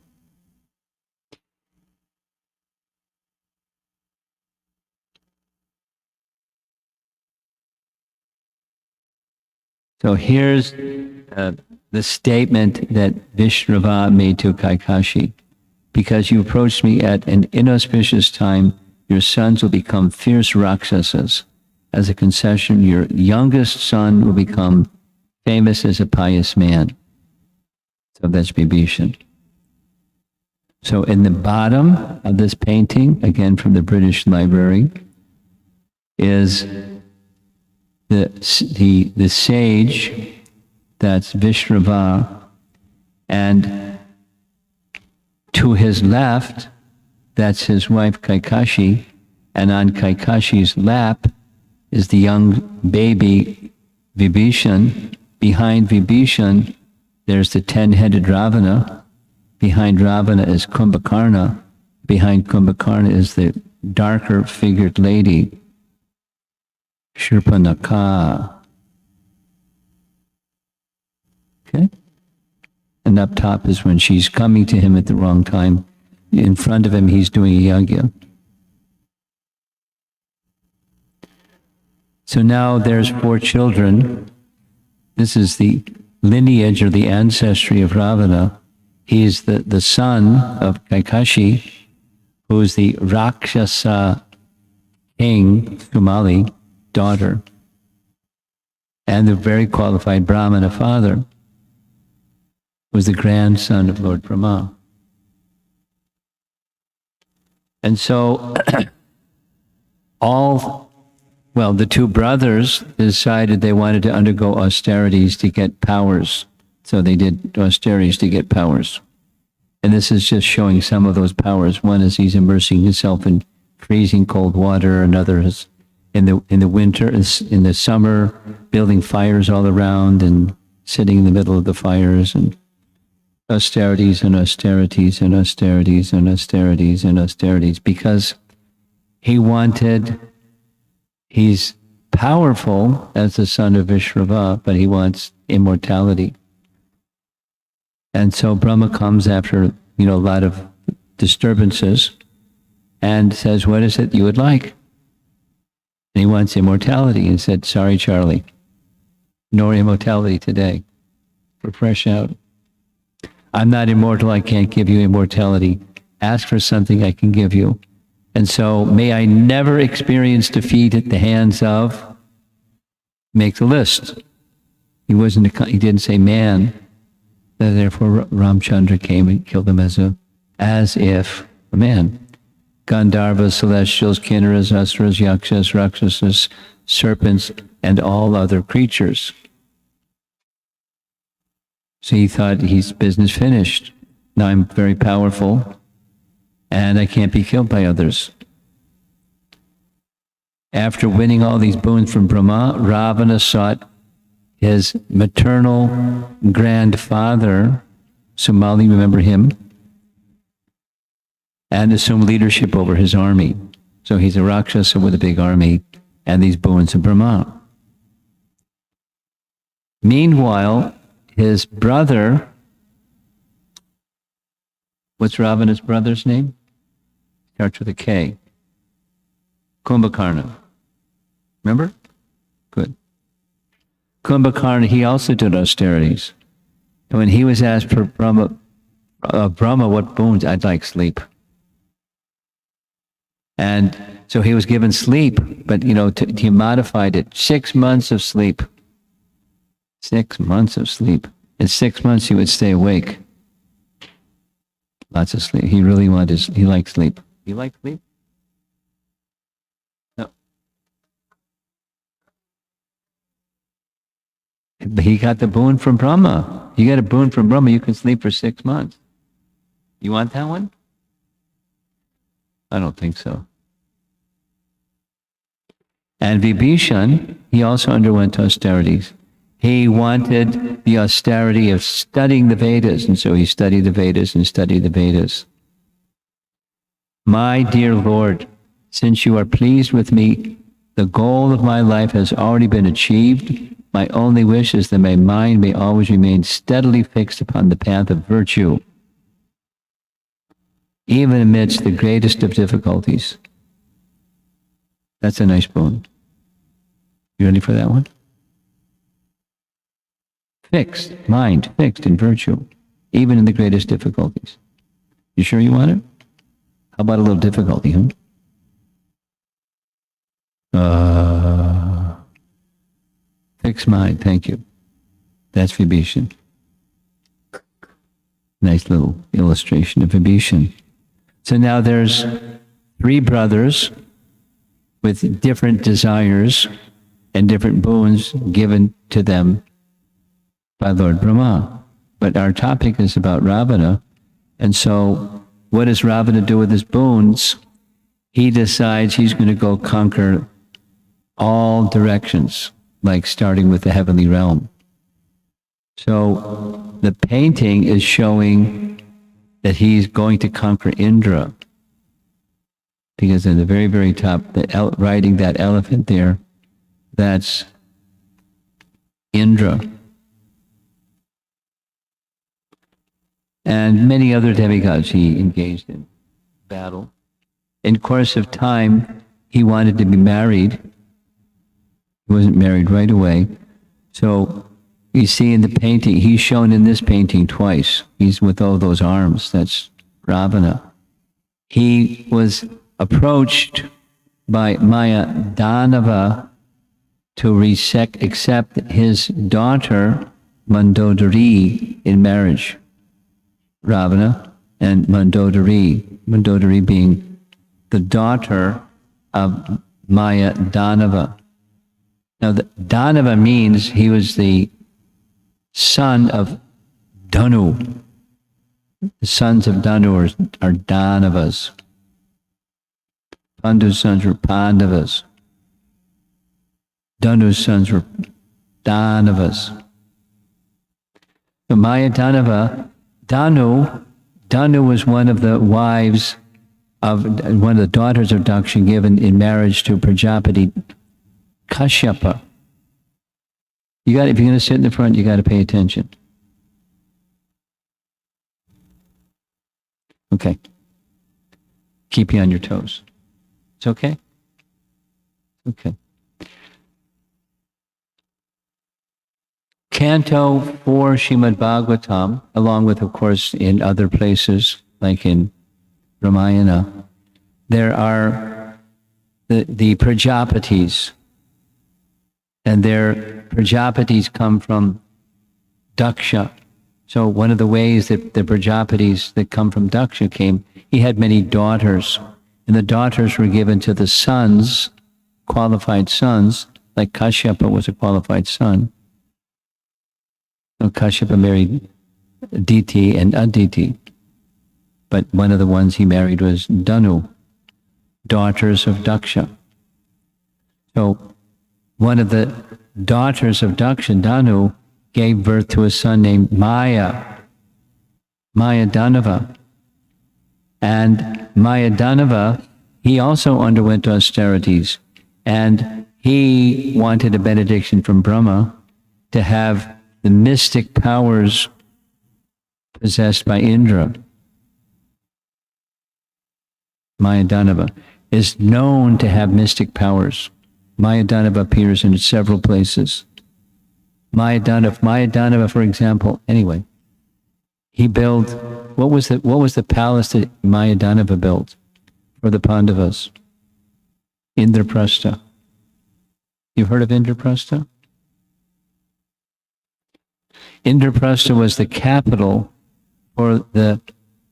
So here's the statement that Vishrava made to Kaikashi. Because you approached me at an inauspicious time, your sons will become fierce Rakshasas. As a concession, your youngest son will become famous as a pious man. So that's Vibhishan. So in the bottom of this painting, again from the British Library, is the sage, that's Vishrava, and to his left, that's his wife Kaikashi, and on Kaikashi's lap is the young baby Vibhishan. Behind Vibhishan, there's the 10-headed Ravana. Behind Ravana is Kumbhakarna. Behind Kumbhakarna is the darker figured lady, Shurpanakha. Okay? And up top is when she's coming to him at the wrong time. In front of him, he's doing a yagya. So now there's 4 children. This is the lineage or the ancestry of Ravana. He's the son of Kaikashi, who is the Rakshasa king, Sumali, daughter, and the very qualified Brahmana father was the grandson of Lord Brahma. And so the 2 brothers decided they wanted to undergo austerities to get powers. So they did austerities to get powers. And this is just showing some of those powers. One is he's immersing himself in freezing cold water. Another is in the winter, in the summer, building fires all around and sitting in the middle of the fires, and austerities and austerities and austerities and austerities and austerities, because he's powerful as the son of Vishrava, but he wants immortality. And so Brahma comes after, a lot of disturbances and says, what is it you would like? And he wants immortality, and said, sorry, Charlie, no immortality today. We're fresh out. I'm not immortal, I can't give you immortality. Ask for something I can give you. And so may I never experience defeat at the hands of, make the list. He didn't say man. Therefore Ramchandra came and killed him as if a man. Gandharvas, celestials, kinnaras, asuras, yakshas, rakshasas, serpents, and all other creatures. So he thought, he's business finished. Now I'm very powerful, and I can't be killed by others. After winning all these boons from Brahma, Ravana sought his maternal grandfather, Sumali, remember him? And assumed leadership over his army. So he's a Rakshasa with a big army and these boons of Brahma. Meanwhile, his brother, what's Ravana's brother's name? Starts with a K. Kumbhakarna. Remember? Good. Kumbhakarna, he also did austerities. And when he was asked for Brahma, what boons? I'd like sleep. And so he was given sleep, but he modified it. 6 months of sleep. 6 months of sleep. In 6 months he would stay awake. Lots of sleep. He liked sleep. You like sleep? No. But he got the boon from Brahma. You get a boon from Brahma, you can sleep for 6 months. You want that one? I don't think so. And Vibhishan, he also underwent austerities. He wanted the austerity of studying the Vedas, and so he studied the Vedas and studied the Vedas. My dear Lord, since you are pleased with me, the goal of my life has already been achieved. My only wish is that my mind may always remain steadily fixed upon the path of virtue, even amidst the greatest of difficulties. That's a nice boon. You ready for that one? Fixed, mind fixed in virtue, even in the greatest difficulties. You sure you want it? How about a little difficulty, Fixed mind, thank you. That's Vibhishan. Nice little illustration of Vibhishan. So now there's 3 brothers with different desires and different boons given to them by Lord Brahma. But our topic is about Ravana. And so what does Ravana do with his boons? He decides he's going to go conquer all directions, like starting with the heavenly realm. So the painting is showing that he's going to conquer Indra. Because in the very, very top, riding that elephant there, that's Indra. And many other demigods he engaged in battle. In course of time, he wanted to be married. He wasn't married right away. So you see in the painting, he's shown in this painting twice. He's with all those arms. That's Ravana. He was approached by Maya Danava to accept his daughter Mandodari in marriage. Ravana and Mandodari being the daughter of Maya Danava. Now, Danava means he was the son of Danu. The sons of Danu are Danavas. Pandu's sons were Pandavas. Danu's sons were Danavas. So Maya Danava, Danu was one of the wives of one of the daughters of Daksha given in marriage to Prajapati Kashyapa. If you're going to sit in the front, you got to pay attention. Okay. Keep you on your toes. It's okay? Okay. Canto 4 Srimad Bhagavatam, along with, of course, in other places, like in Ramayana, there are the Prajapatis, and their Prajapatis come from Daksha. So one of the ways that the Prajapatis that come from Daksha came, he had many daughters, and the daughters were given to the sons, qualified sons, like Kashyapa was a qualified son. So Kashyapa married Diti and Aditi, but one of the ones he married was Danu, daughters of Daksha. So one of the daughters of Dakshadanu gave birth to a son named Mayadanava. And Mayadanava, he also underwent austerities. And he wanted a benediction from Brahma to have the mystic powers possessed by Indra. Mayadanava is known to have mystic powers. Mayadanava appears in several places. Mayadanava, for example, anyway, he built, what was the palace that Mayadanava built for the Pandavas? Indraprastha. You've heard of Indraprastha? Indraprastha was the capital for the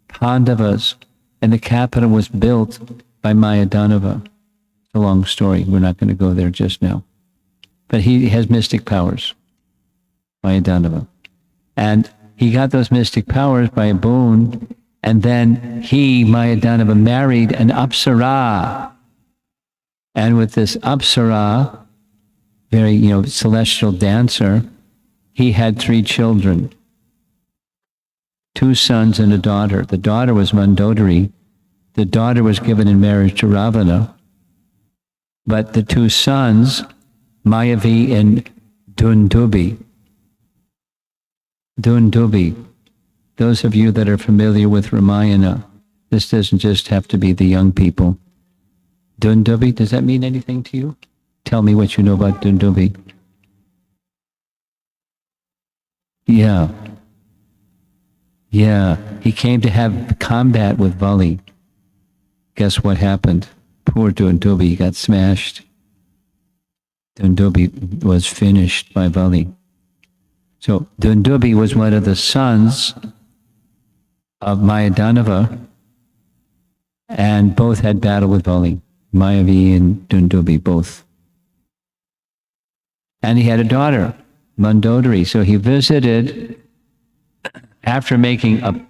Pandavas, and the capital was built by Mayadanava. It's a long story. We're not going to go there just now. But he has mystic powers, Mayadanava. And he got those mystic powers by a boon, and then Mayadanava, married an Apsara. And with this Apsara, very, celestial dancer, he had 3 children, 2 sons and a daughter. The daughter was Mandodari. The daughter was given in marriage to Ravana. But the 2 sons, Mayavi and Dundubi. Those of you that are familiar with Ramayana, this doesn't just have to be the young people. Dundubi, does that mean anything to you? Tell me what you know about Dundubi. Yeah. He came to have combat with Vali. Guess what happened? Poor Dundubi got smashed. Dundubi was finished by Vali. So Dundubi was one of the sons of Mayadanava, and both had battle with Vali. Mayavi and Dundubi, both. And he had a daughter, Mandodari. So he visited, after making a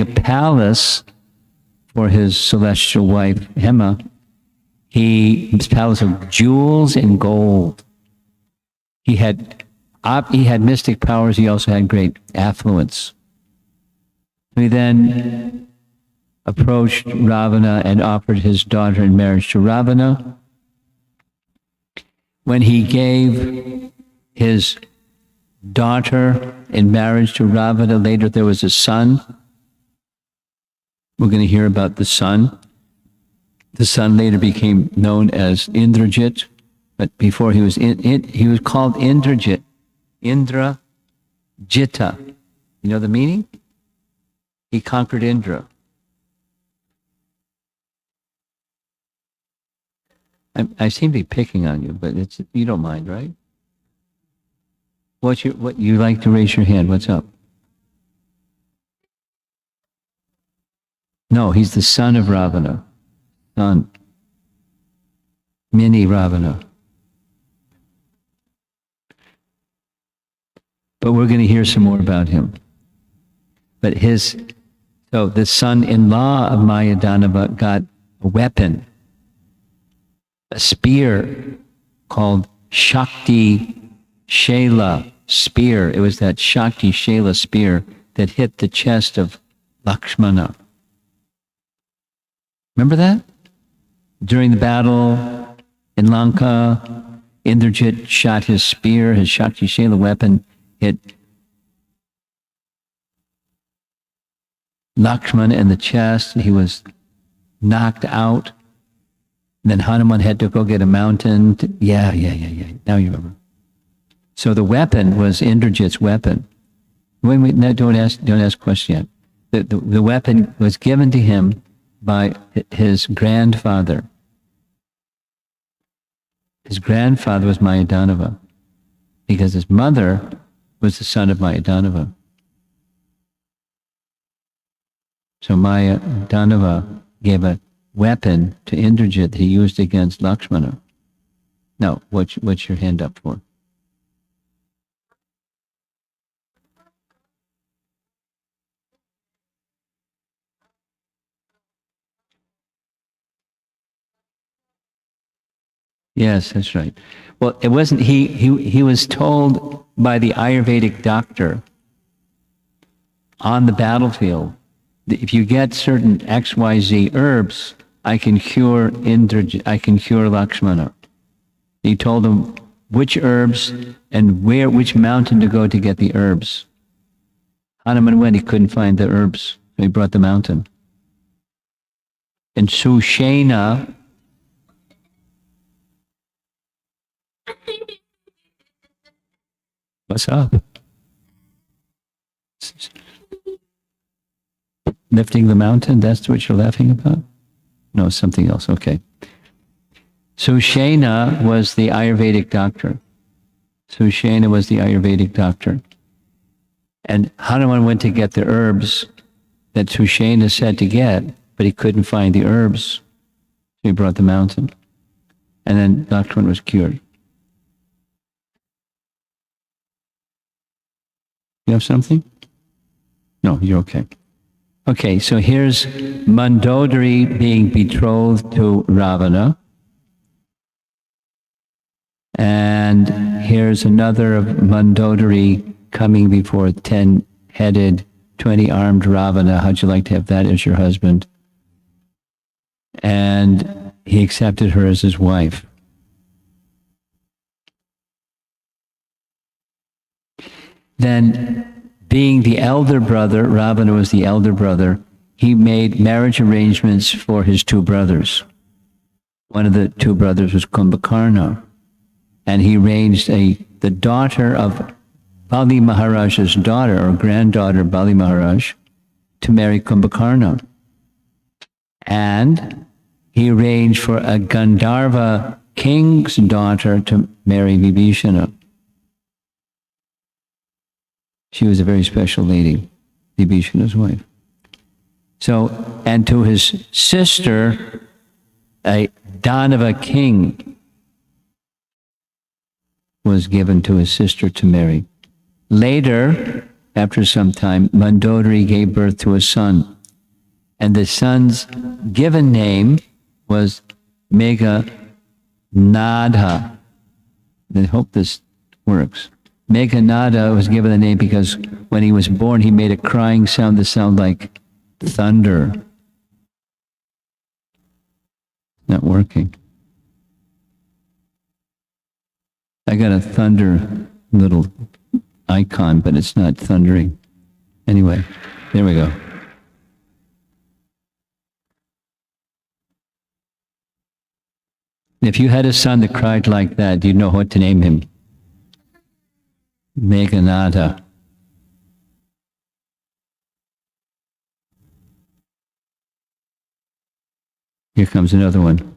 palace for his celestial wife, Hema, his palace of jewels and gold. He had mystic powers. He also had great affluence. He then approached Ravana and offered his daughter in marriage to Ravana. When he gave his daughter in marriage to Ravana, later there was a son. We're going to hear about the son. The son later became known as Indrajit, but before he was he was called Indrajit. Indrajita. You know the meaning? He conquered Indra. I seem to be picking on you, but you don't mind, right? What you like to raise your hand? What's up? No, he's the son of Ravana. Son. Mini Ravana. But we're going to hear some more about him. But so the son-in-law of Mayadanava got a weapon, a spear called Shakti Shaila spear. It was that Shakti Shaila spear that hit the chest of Lakshmana. Remember that? During the battle in Lanka, Indrajit shot his spear, his Shakti Shaila weapon, hit Lakshmana in the chest. He was knocked out. Then Hanuman had to go get a mountain. Yeah. Now you remember. So the weapon was Indrajit's weapon. Wait, no, don't ask question yet. The weapon was given to him by his grandfather. His grandfather was Mayadanava, because his mother was the son of Mayadanava. So Mayadanava gave a weapon to Indrajit that he used against Lakshmana. No, what's your hand up for? Yes, that's right. Well, it wasn't, he was told by the Ayurvedic doctor on the battlefield, that if you get certain XYZ herbs, I can cure I can cure Lakshmana. He told him which herbs and which mountain to go to get the herbs. Hanuman went, he couldn't find the herbs, so he brought the mountain. And Sushena, what's up? Lifting the mountain, that's what you're laughing about? No, something else, okay. Sushena was the Ayurvedic doctor. Sushena was the Ayurvedic doctor. And Hanuman went to get the herbs that Sushena said to get, but he couldn't find the herbs. So he brought the mountain. And then Lakshmana was cured. You have something? No, you're okay. Okay, so here's Mandodari being betrothed to Ravana. And here's another of Mandodari coming before 10-headed, 20-armed Ravana. How'd you like to have that as your husband? And he accepted her as his wife. Then, being the elder brother, Ravana was the elder brother, he made marriage arrangements for his two brothers. One of the two brothers was Kumbhakarna. And he arranged the daughter of Bali Maharaj's daughter, or granddaughter Bali Maharaj, to marry Kumbhakarna. And he arranged for a Gandharva king's daughter to marry Vibhishana. She was a very special lady, Vibhishana's wife. So, and to his sister, a Danava king was given to his sister to marry. Later, after some time, Mandodari gave birth to a son. And the son's given name was Meghanada. I hope this works. Meghanada was given the name because when he was born, he made a crying sound that sounded like thunder. Not working. I got a thunder little icon, but it's not thundering. Anyway, there we go. If you had a son that cried like that, you'd know what to name him. Meghanada. Here comes another one.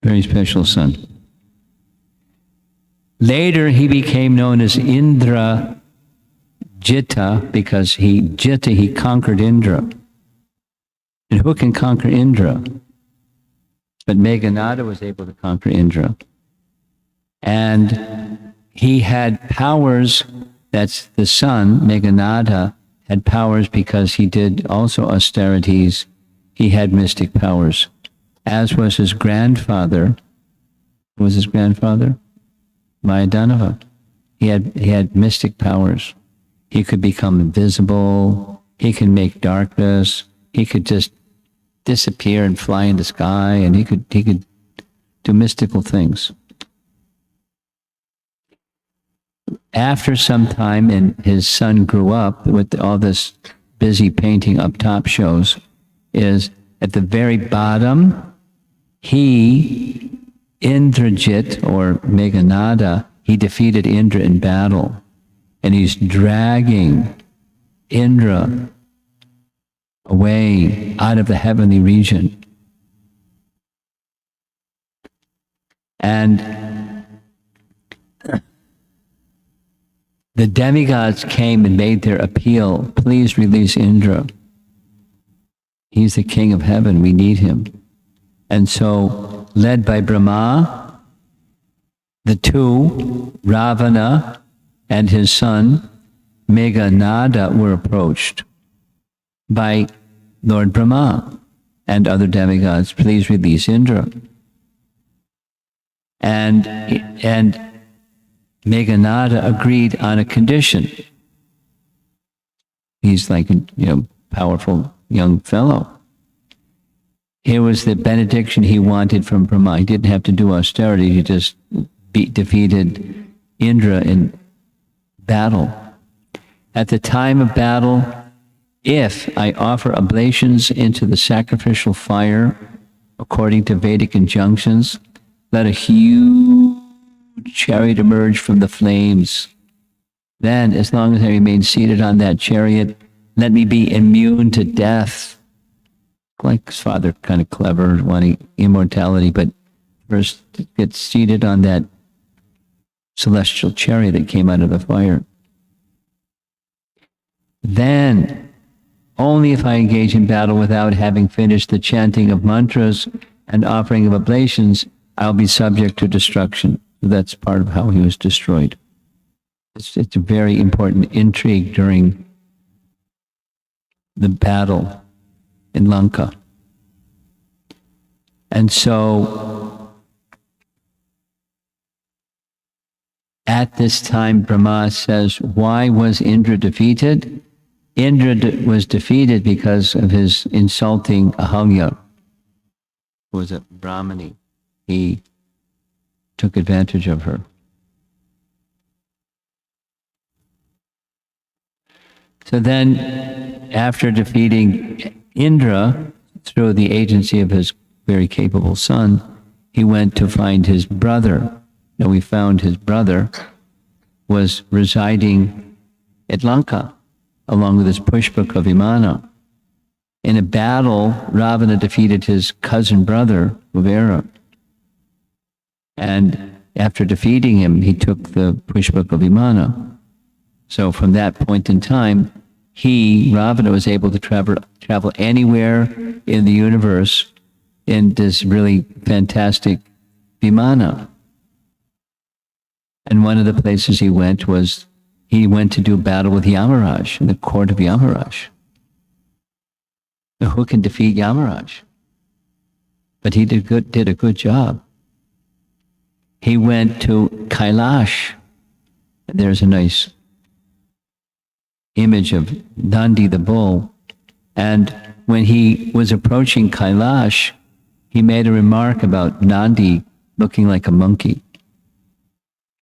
Very special son. Later, he became known as Indra Jitta because he conquered Indra. And who can conquer Indra? But Meghanada was able to conquer Indra. And he had powers, that's the son, Meghanada, had powers because he did also austerities. He had mystic powers, as was his grandfather. Who was his grandfather? Mayadanava. He had mystic powers. He could become invisible. He could make darkness. He could just disappear and fly in the sky, and he could do mystical things. After some time, and his son grew up with all this busy painting up top shows, is at the very bottom, Indrajit, or Meghanada, he defeated Indra in battle. And he's dragging Indra away out of the heavenly region. And the demigods came and made their appeal, please release Indra. He's the king of heaven, we need him. And so, led by Brahma, the two, Ravana and his son Meghanada were approached by Lord Brahma and other demigods, please release Indra. And Meghanada agreed on a condition. He's like a powerful young fellow. Here was the benediction he wanted from Brahma. He didn't have to do austerity. He just defeated Indra in battle. At the time of battle, if I offer oblations into the sacrificial fire, according to Vedic injunctions, let a huge chariot emerge from the flames. Then, as long as I remain seated on that chariot, let me be immune to death. Like his father, kind of clever, wanting immortality, but first get seated on that celestial chariot that came out of the fire. Then, only if I engage in battle without having finished the chanting of mantras and offering of oblations, I'll be subject to destruction. That's part of how he was destroyed. It's a very important intrigue during the battle in Lanka. And so, at this time, Brahma says, why was Indra defeated? Indra was defeated because of his insulting Ahalya, who was a Brahmani. He took advantage of her. So then, after defeating Indra through the agency of his very capable son, he went to find his brother. Now we found his brother was residing at Lanka, along with his Pushpaka Vimana. In a battle, Ravana defeated his cousin brother, Kuvera. And after defeating him, he took the Pushpaka Vimana. So from that point in time, Ravana was able to travel anywhere in the universe in this really fantastic Vimana. And one of the places he went to do battle with Yamaraj in the court of Yamaraj. Now, who can defeat Yamaraj? But he did a good job. He went to Kailash. There's a nice image of Nandi the bull. And when he was approaching Kailash, he made a remark about Nandi looking like a monkey.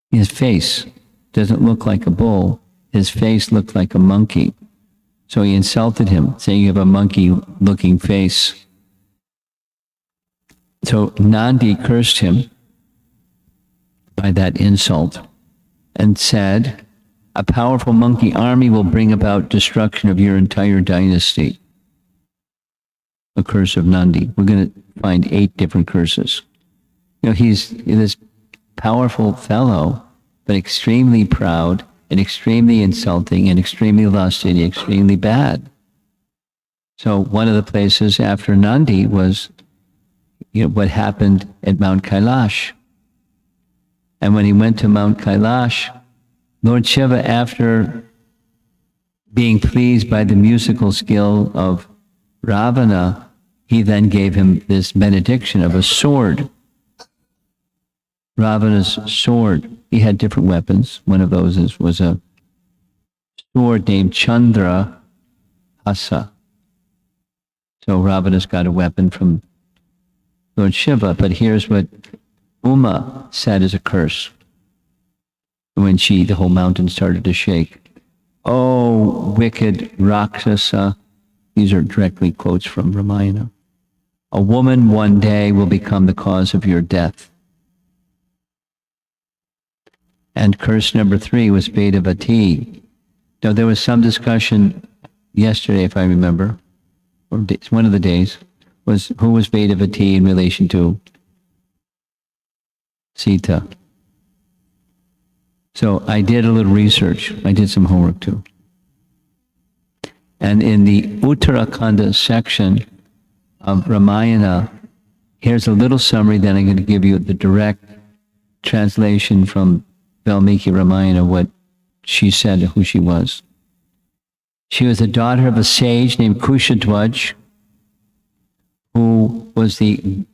His face doesn't look like a bull. His face looked like a monkey. So he insulted him, saying you have a monkey-looking face. So Nandi cursed him by that insult and said, a powerful monkey army will bring about destruction of your entire dynasty. A curse of Nandi. We're going to find 8 different curses. He's this powerful fellow, but extremely proud and extremely insulting and extremely lusty and extremely bad. So one of the places after Nandi was what happened at Mount Kailash. And when he went to Mount Kailash, Lord Shiva, after being pleased by the musical skill of Ravana, he then gave him this benediction of a sword. Ravana's sword. He had different weapons. One of those was a sword named Chandra Hasa. So Ravana's got a weapon from Lord Shiva, but here's what Uma said as a curse when the whole mountain started to shake. Oh, wicked Rakshasa. These are directly quotes from Ramayana. A woman one day will become the cause of your death. And curse number 3 was Vedavati. Now, there was some discussion yesterday, if I remember, or one of the days, was who was Vedavati in relation to Sita. So I did a little research. I did some homework too. And in the Uttarakhanda section of Ramayana, here's a little summary, then I'm going to give you the direct translation from Valmiki Ramayana, what she said who she was. She was the daughter of a sage named Kushadwaj,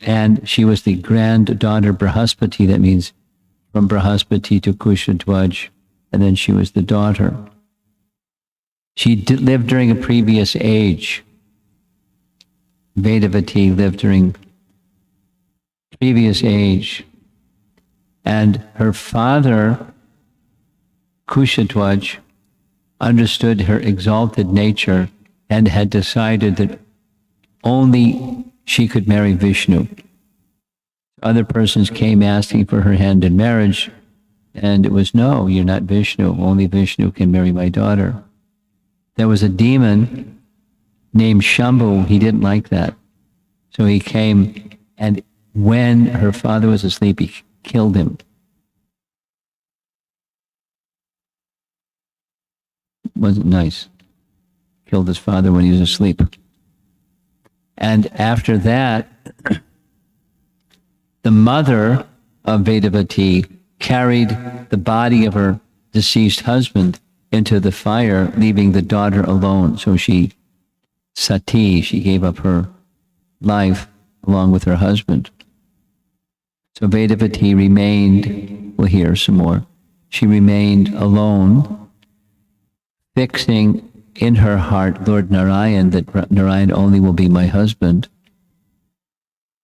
and she was the granddaughter of Brahaspati. That means from Brahaspati to Kushadwaj, and then she was the daughter. She lived during a previous age. Vedavati lived during previous age, and her father, Kushadwaj, understood her exalted nature and had decided that only she could marry Vishnu. Other persons came asking for her hand in marriage, and it was, no, you're not Vishnu. Only Vishnu can marry my daughter. There was a demon named Shambhu. He didn't like that. So he came, and when her father was asleep, he killed him. Wasn't nice. Killed his father when he was asleep. And after that, the mother of Vedavati carried the body of her deceased husband into the fire, leaving the daughter alone. So she gave up her life along with her husband. So Vedavati remained, we'll hear some more, she remained alone, fixing in her heart Lord Narayan, that Narayan only will be my husband.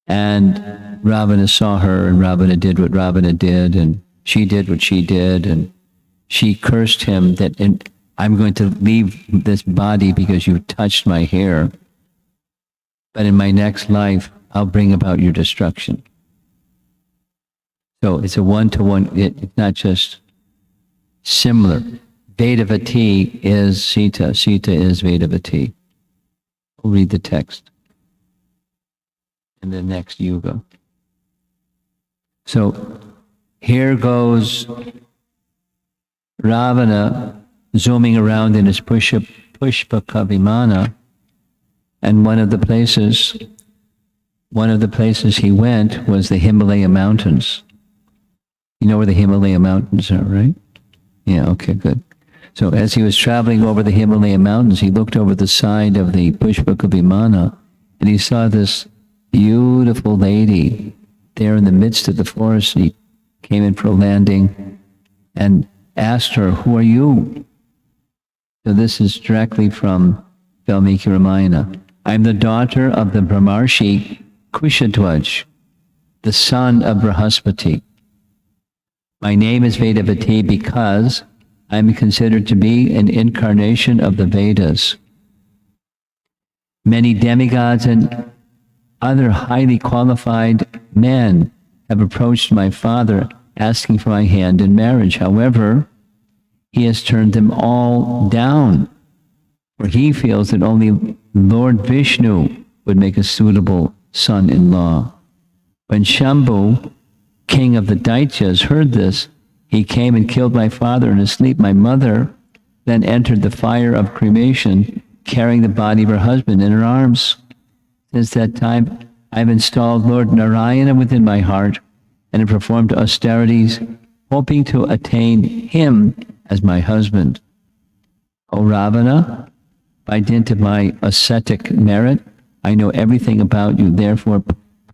And Ravana saw her, and Ravana did what Ravana did, and she did what she did, and she cursed him that I'm going to leave this body because you touched my hair, but in my next life, I'll bring about your destruction. So it's a one-to-one, it's not just similar. Vedavati is Sita. Sita is Vedavati. We'll read the text in the next yuga. So here goes Ravana zooming around in his Pushpaka Vimana, and one of the places he went was the Himalaya Mountains. You know where the Himalaya Mountains are, right? Yeah, okay, good. So as he was traveling over the Himalaya Mountains, he looked over the side of the Pushpaka Vimana, and he saw this beautiful lady there in the midst of the forest. He came in for a landing and asked her, "Who are you?" So this is directly from Valmiki Ramayana. "I'm the daughter of the Brahmarshi Kushadwaj, the son of Brahaspati. My name is Vedavati because I'm considered to be an incarnation of the Vedas. Many demigods and other highly qualified men have approached my father asking for my hand in marriage. However, he has turned them all down, for he feels that only Lord Vishnu would make a suitable son-in-law. When Shambhu, king of the Daityas, heard this, he came and killed my father in his sleep. My mother then entered the fire of cremation, carrying the body of her husband in her arms. Since that time, I've installed Lord Narayana within my heart and have performed austerities, hoping to attain him as my husband. O Ravana, by dint of my ascetic merit, I know everything about you. Therefore,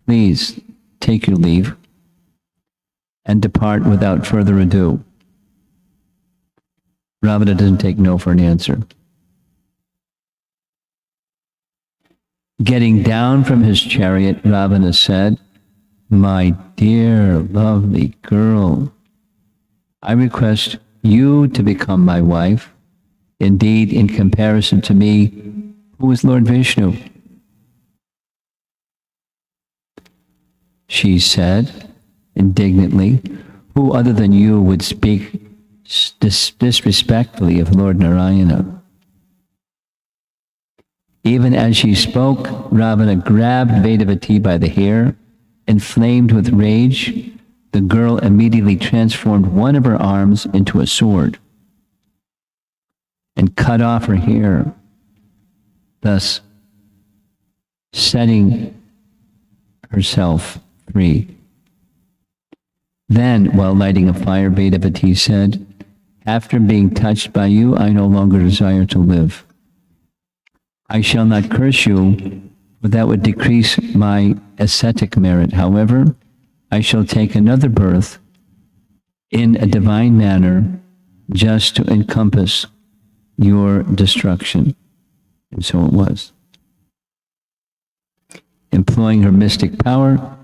please take your leave and depart without further ado." Ravana doesn't take no for an answer. Getting down from his chariot, Ravana said, "My dear, lovely girl, I request you to become my wife. Indeed, in comparison to me, who is Lord Vishnu?" She said indignantly, "Who other than you would speak disrespectfully of Lord Narayana?" Even as she spoke, Ravana grabbed Vedavati by the hair. Inflamed with rage, the girl immediately transformed one of her arms into a sword and cut off her hair, thus setting herself free. Then, while lighting a fire, Vedavati said, After being touched by you, I no longer desire to live. I shall not curse you, for that would decrease my ascetic merit. However, I shall take another birth in a divine manner just to encompass your destruction. And so it was. Employing her mystic power,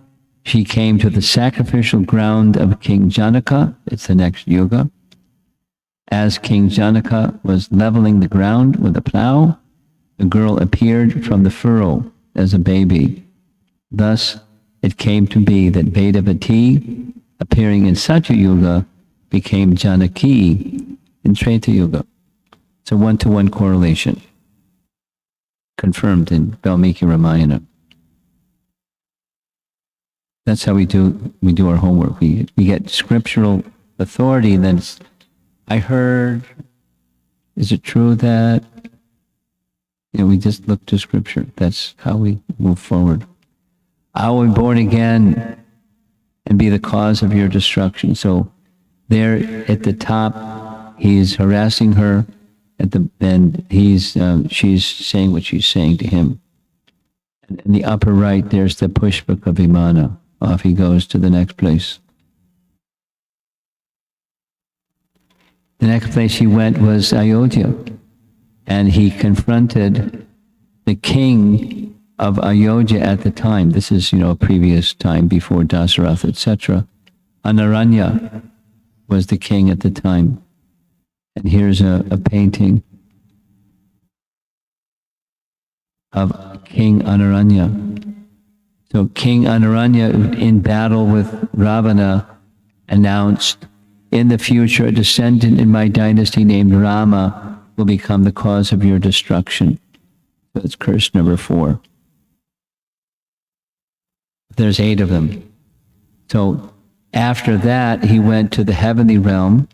she came to the sacrificial ground of King Janaka. It's the next yuga. As King Janaka was leveling the ground with a plow, the girl appeared from the furrow as a baby. Thus, it came to be that Vedavati, appearing in Satya Yuga, became Janaki in Treta Yuga. It's a one-to-one correlation, confirmed in Valmiki Ramayana. That's how we do our homework. We get scriptural authority, and then I heard, is it true that, we just look to scripture. That's how we move forward. I will be born again and be the cause of your destruction. So there at the top, he's harassing her, and she's saying what she's saying to him. And in the upper right, there's the Pushpaka Vimana. Off he goes to the next place. The next place he went was Ayodhya, and he confronted the king of Ayodhya at the time. This is, a previous time before Dasarath, etc. Anaranya was the king at the time. And here's a painting of King Anaranya. So King Anaranya, in battle with Ravana, announced, in the future, a descendant in my dynasty named Rama will become the cause of your destruction. So it's curse number 4. There's 8 of them. So after that, he went to the heavenly realm,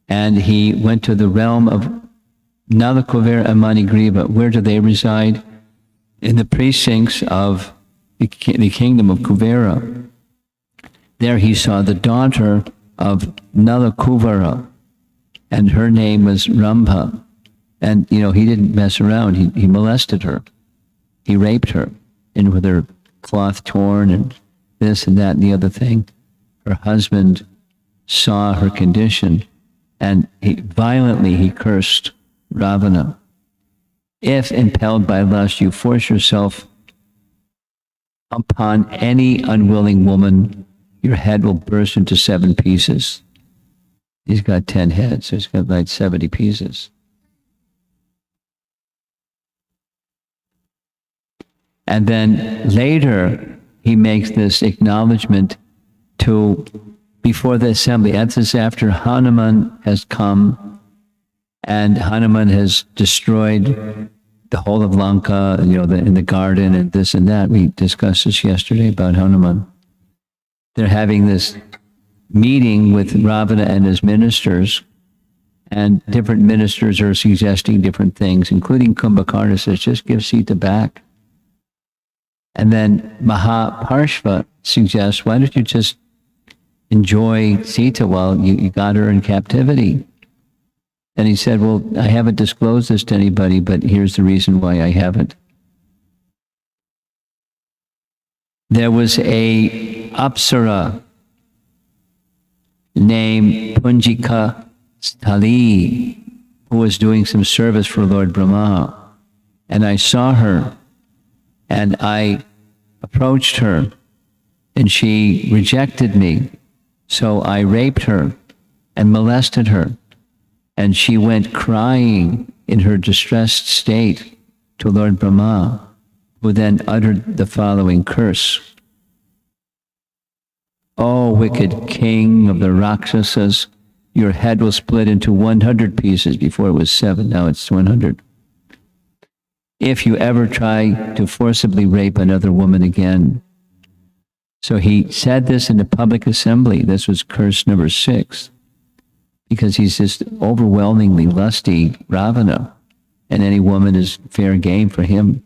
and he went to the realm of Nala, Kuvera, and Manigriva. Where do they reside? In the precincts of the kingdom of Kuvera. There he saw the daughter of Nala Kuvera, and her name was Rambha. And, he didn't mess around. He molested her. He raped her, and with her cloth torn and this and that and the other thing. Her husband saw her condition, and he cursed Ravana. If impelled by lust, you force yourself upon any unwilling woman, your head will burst into 7 pieces. He's got 10 heads, so he's got like 70 pieces. And then later, he makes this acknowledgement before the assembly. This is after Hanuman has come, and Hanuman has destroyed the whole of Lanka, in the garden and this and that. We discussed this yesterday about Hanuman. They're having this meeting with Ravana and his ministers, and different ministers are suggesting different things, including Kumbhakarna says, just give Sita back. And then Mahaparshva suggests, why don't you just enjoy Sita while you got her in captivity? And he said, well, I haven't disclosed this to anybody, but here's the reason why I haven't. There was a Apsara named Punjika Stali who was doing some service for Lord Brahma. And I saw her, and I approached her, and she rejected me. So I raped her and molested her. And she went crying in her distressed state to Lord Brahma, who then uttered the following curse. O wicked king of the Rakshasas, your head will split into 100 pieces. Before it was 7, now it's 100. If you ever try to forcibly rape another woman again. So he said this in the public assembly. This was curse number 6. Because he's just overwhelmingly lusty Ravana, and any woman is fair game for him.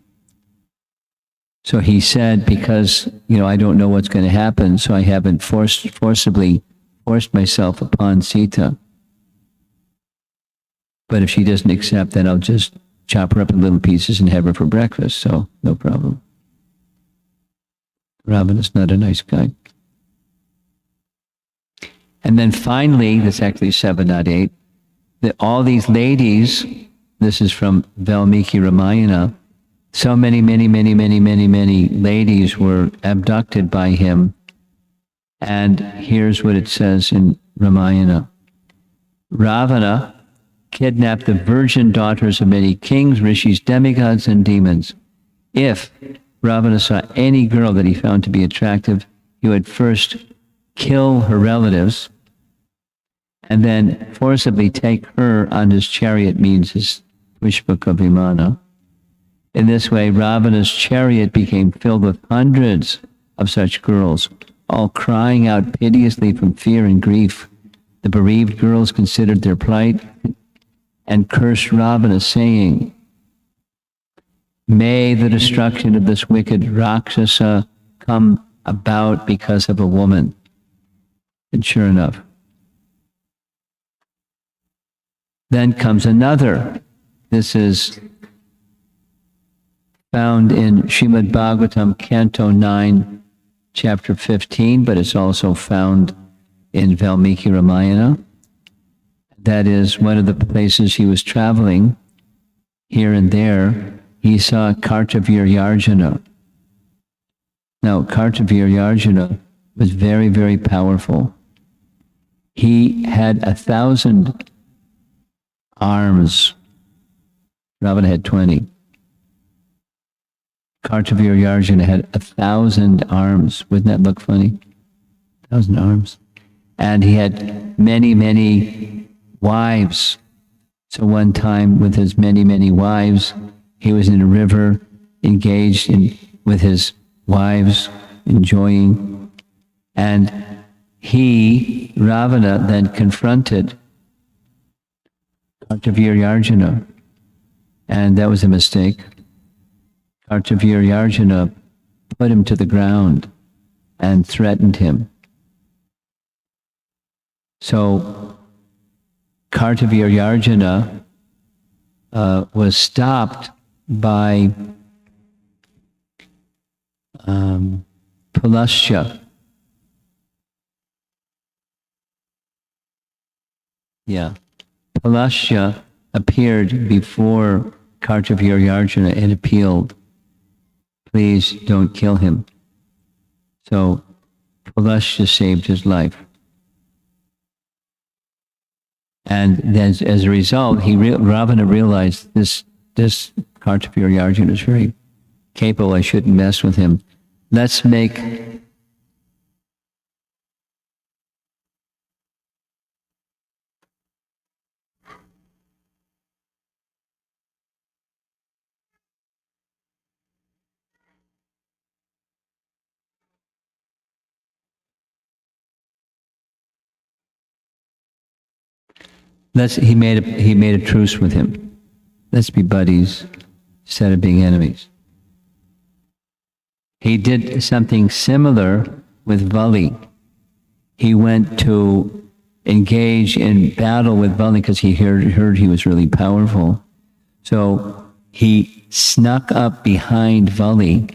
So he said, because, I don't know what's going to happen, so I haven't forcibly forced myself upon Sita. But if she doesn't accept, then I'll just chop her up in little pieces and have her for breakfast. So no problem. Ravana's not a nice guy. And then finally, that's actually 7, not 8, that all these ladies, this is from Valmiki Ramayana, so many ladies were abducted by him. And here's what it says in Ramayana. Ravana kidnapped the virgin daughters of many kings, rishis, demigods, and demons. If Ravana saw any girl that he found to be attractive, he would first kill her relatives and then forcibly take her on his chariot, means his Pushpaka Vimana. In this way, Ravana's chariot became filled with hundreds of such girls, all crying out piteously from fear and grief. The bereaved girls considered their plight and cursed Ravana, saying, "May the destruction of this wicked Rakshasa come about because of a woman." And sure enough, then comes another. This is found in Srimad Bhagavatam, Canto 9, Chapter 15, but it's also found in Valmiki Ramayana. That is one of the places he was traveling. Here and there, he saw Kartavirya. Now, Kartavirya was very, very powerful. He had 1,000 arms. Ravana had 20. Kartavirya had 1,000 arms. Wouldn't that look funny? 1,000 arms. And he had many wives. So one time with his many wives, he was in a river, engaged with his wives, enjoying. And he, Ravana, then confronted Kartavirya, and that was a mistake. Kartavirya put him to the ground and threatened him. So Kartavirya was stopped by Pulasya. Yeah. Pulasya appeared before Kartavirya and appealed, "Please don't kill him." So Pulasya saved his life. And then as a result, Ravana realized this Kartavirya is very capable. I shouldn't mess with him. Let's make he made a truce with him. Let's be buddies instead of being enemies. He did something similar with Vali. He went to engage in battle with Vali because he heard he was really powerful. So he snuck up behind Vali.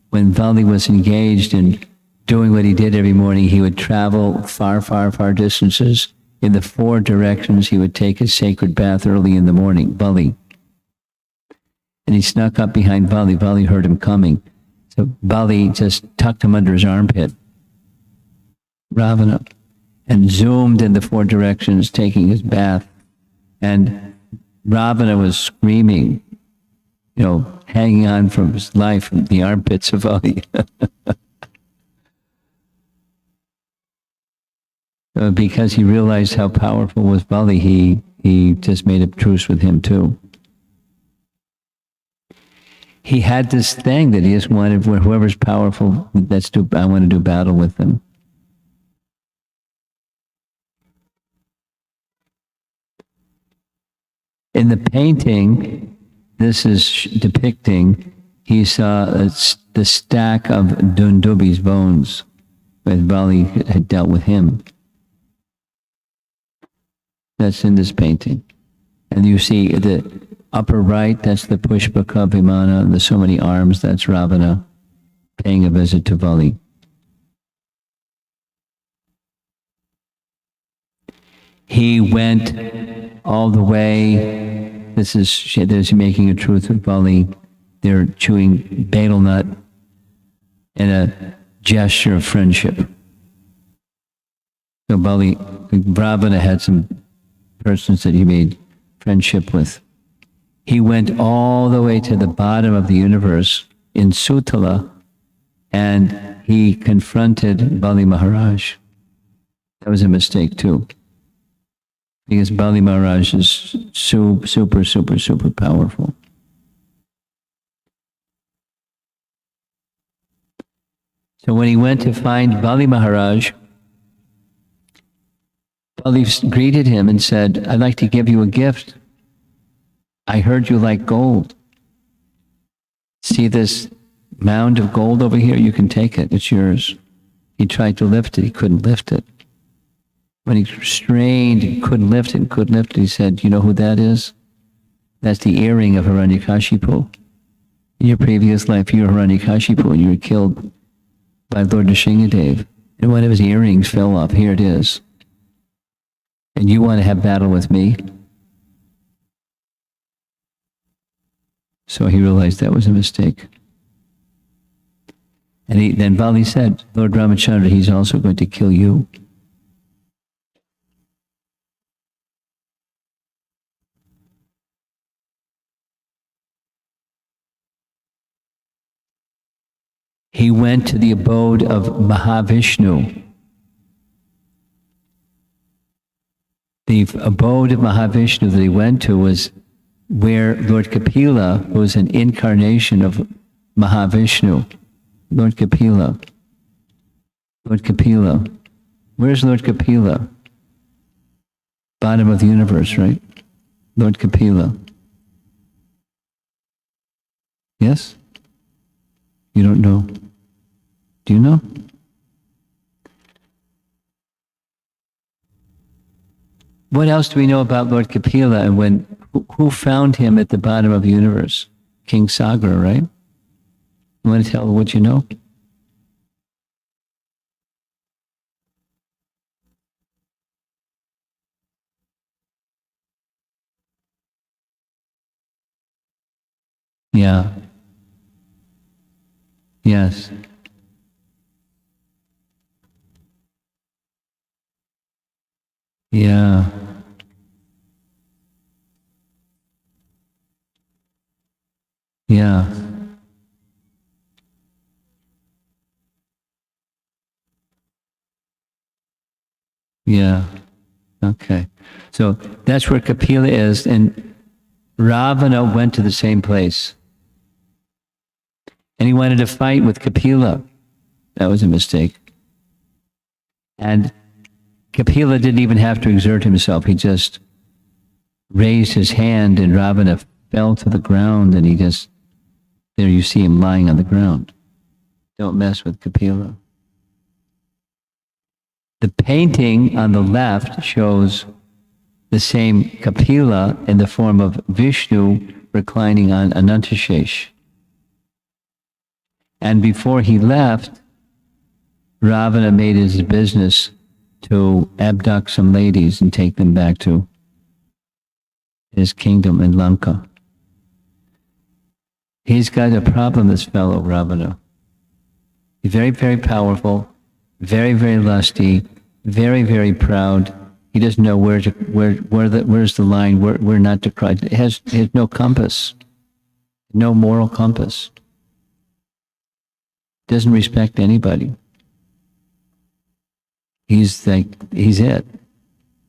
When Vali was engaged in doing what he did every morning. He would travel far distances. In the 4 directions, he would take his sacred bath early in the morning, Vali. And he snuck up behind Vali. Vali heard him coming. So Vali just tucked him under his armpit, Ravana, and zoomed in the 4 directions, taking his bath. And Ravana was screaming, hanging on from his life from the armpits of Vali. Because he realized how powerful was Vali, he just made a truce with him too. He had this thing that he just wanted, whoever's powerful, I want to do battle with them. In the painting, this is depicting, he saw the stack of Dundubi's bones, when Vali had dealt with him. That's in this painting. And you see the upper right, that's the Pushpaka Vimana, the so many arms, that's Ravana paying a visit to Bali. He went all the way. There's making a truth with Bali. They're chewing betel nut in a gesture of friendship. So Bali, Ravana had some persons that he made friendship with. He went all the way to the bottom of the universe in Sutala, and he confronted Bali Maharaj. That was a mistake too, because Bali Maharaj is super powerful. So when he went to find Bali Maharaj, Bali greeted him and said, "I'd like to give you a gift. I heard you like gold. See this mound of gold over here? You can take it. It's yours." He tried to lift it. He couldn't lift it. When he strained and couldn't lift it, he said, "You know who that is? That's the earring of Hiranyakashipu. In your previous life, you were Hiranyakashipu and you were killed by Lord Nrsingadev. And one of his earrings fell off. Here it is. And you want to have battle with me?" So he realized that was a mistake. And then Bali said, "Lord Ramachandra, he's also going to kill you." He went to the abode of Mahavishnu. The abode of Mahavishnu that he went to was where Lord Kapila was an incarnation of Mahavishnu. Lord Kapila. Where's Lord Kapila? Bottom of the universe, right? Lord Kapila. Yes? You don't know? Do you know? What else do we know about Lord Kapila, and who found him at the bottom of the universe? King Sagar, right? You want to tell what you know? Yeah. Yes. Yeah. Yeah. Yeah. Okay. So that's where Kapila is, and Ravana went to the same place. And he wanted to fight with Kapila. That was a mistake. And Kapila didn't even have to exert himself. He just raised his hand and Ravana fell to the ground, and there you see him lying on the ground. Don't mess with Kapila. The painting on the left shows the same Kapila in the form of Vishnu reclining on Anantashesh. And before he left, Ravana made his business to abduct some ladies and take them back to his kingdom in Lanka. He's got a problem, this fellow Ravana. He's very, very powerful, very, very lusty, very, very proud. He doesn't know where's the line, where not to cry. He has no compass, no moral compass. Doesn't respect anybody. He's it.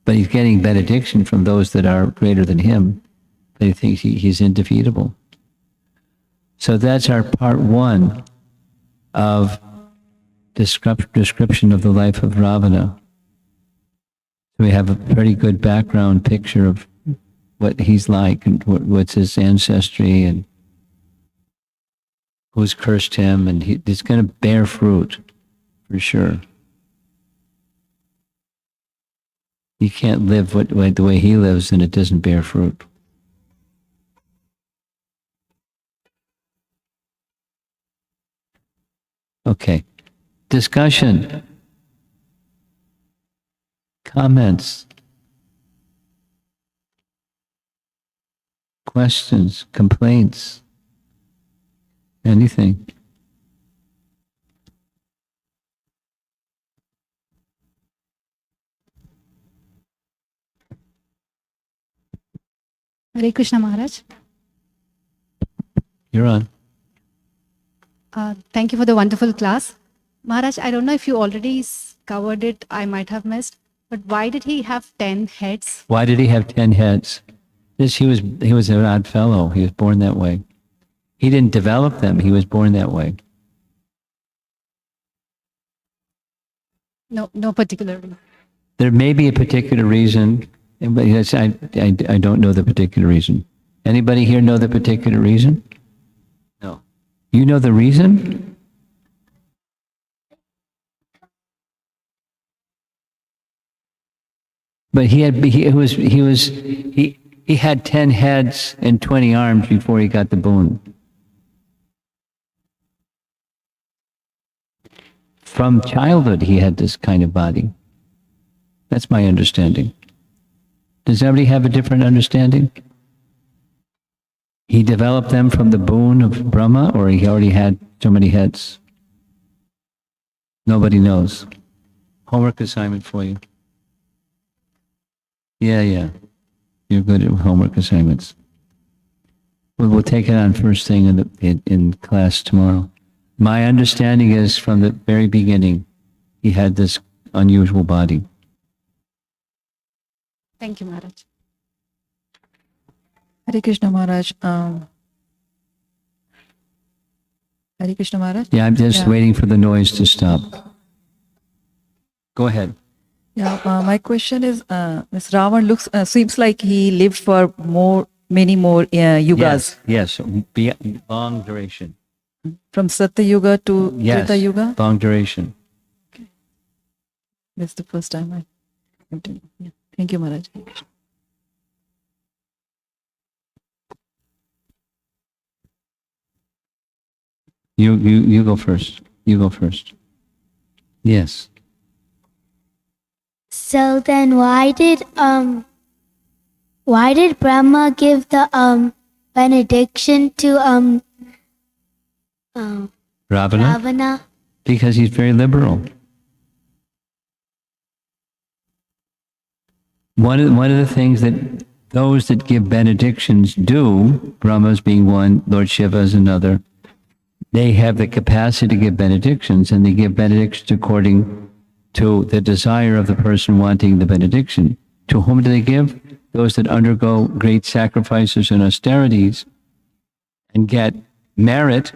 But he's getting benediction from those that are greater than him. But he thinks he's indefeatable. So that's our part one of description of the life of Ravana. So we have a pretty good background picture of what he's like and what's his ancestry and who's cursed him, and he's going to bear fruit for sure. You can't live the way he lives and it doesn't bear fruit. Okay. Discussion. Comments. Questions. Complaints. Anything. Hare Krishna Maharaj. You're on. Thank you for the wonderful class. Maharaj, I don't know if you already covered it, I might have missed, but why did he have 10 heads? Why did he have 10 heads? He was an odd fellow. He was born that way. He didn't develop them. He was born that way. No particular reason. There may be a particular reason, but yes, I don't know the particular reason. Anybody here know the particular reason? No. You know the reason? But he had 10 heads and 20 arms before he got the boon. From childhood, he had this kind of body. That's my understanding. Does everybody have a different understanding? He developed them from the boon of Brahma, or he already had so many heads? Nobody knows. Homework assignment for you. Yeah. You're good at homework assignments. We'll take it on first thing in class tomorrow. My understanding is from the very beginning, he had this unusual body. Thank you, Maharaj. Hare Krishna Maharaj. Hare Krishna Maharaj. Yeah, I'm just waiting for the noise to stop. Go ahead. Yeah, my question is, Ms. Ravan seems like he lived for many more yugas. Yes. Long duration. From Satya Yuga to Yes. Treta Yuga. Long duration. That's the first time I came to know. Yeah. Thank you, Maharaj. You go first. You go first. Yes. So then why did Brahma give the benediction to Ravana? Ravana? Because he's very liberal. One of the things that those that give benedictions do, Brahma's being one, Lord Shiva is another, they have the capacity to give benedictions, and they give benedictions according to the desire of the person wanting the benediction. To whom do they give? Those that undergo great sacrifices and austerities and get merit.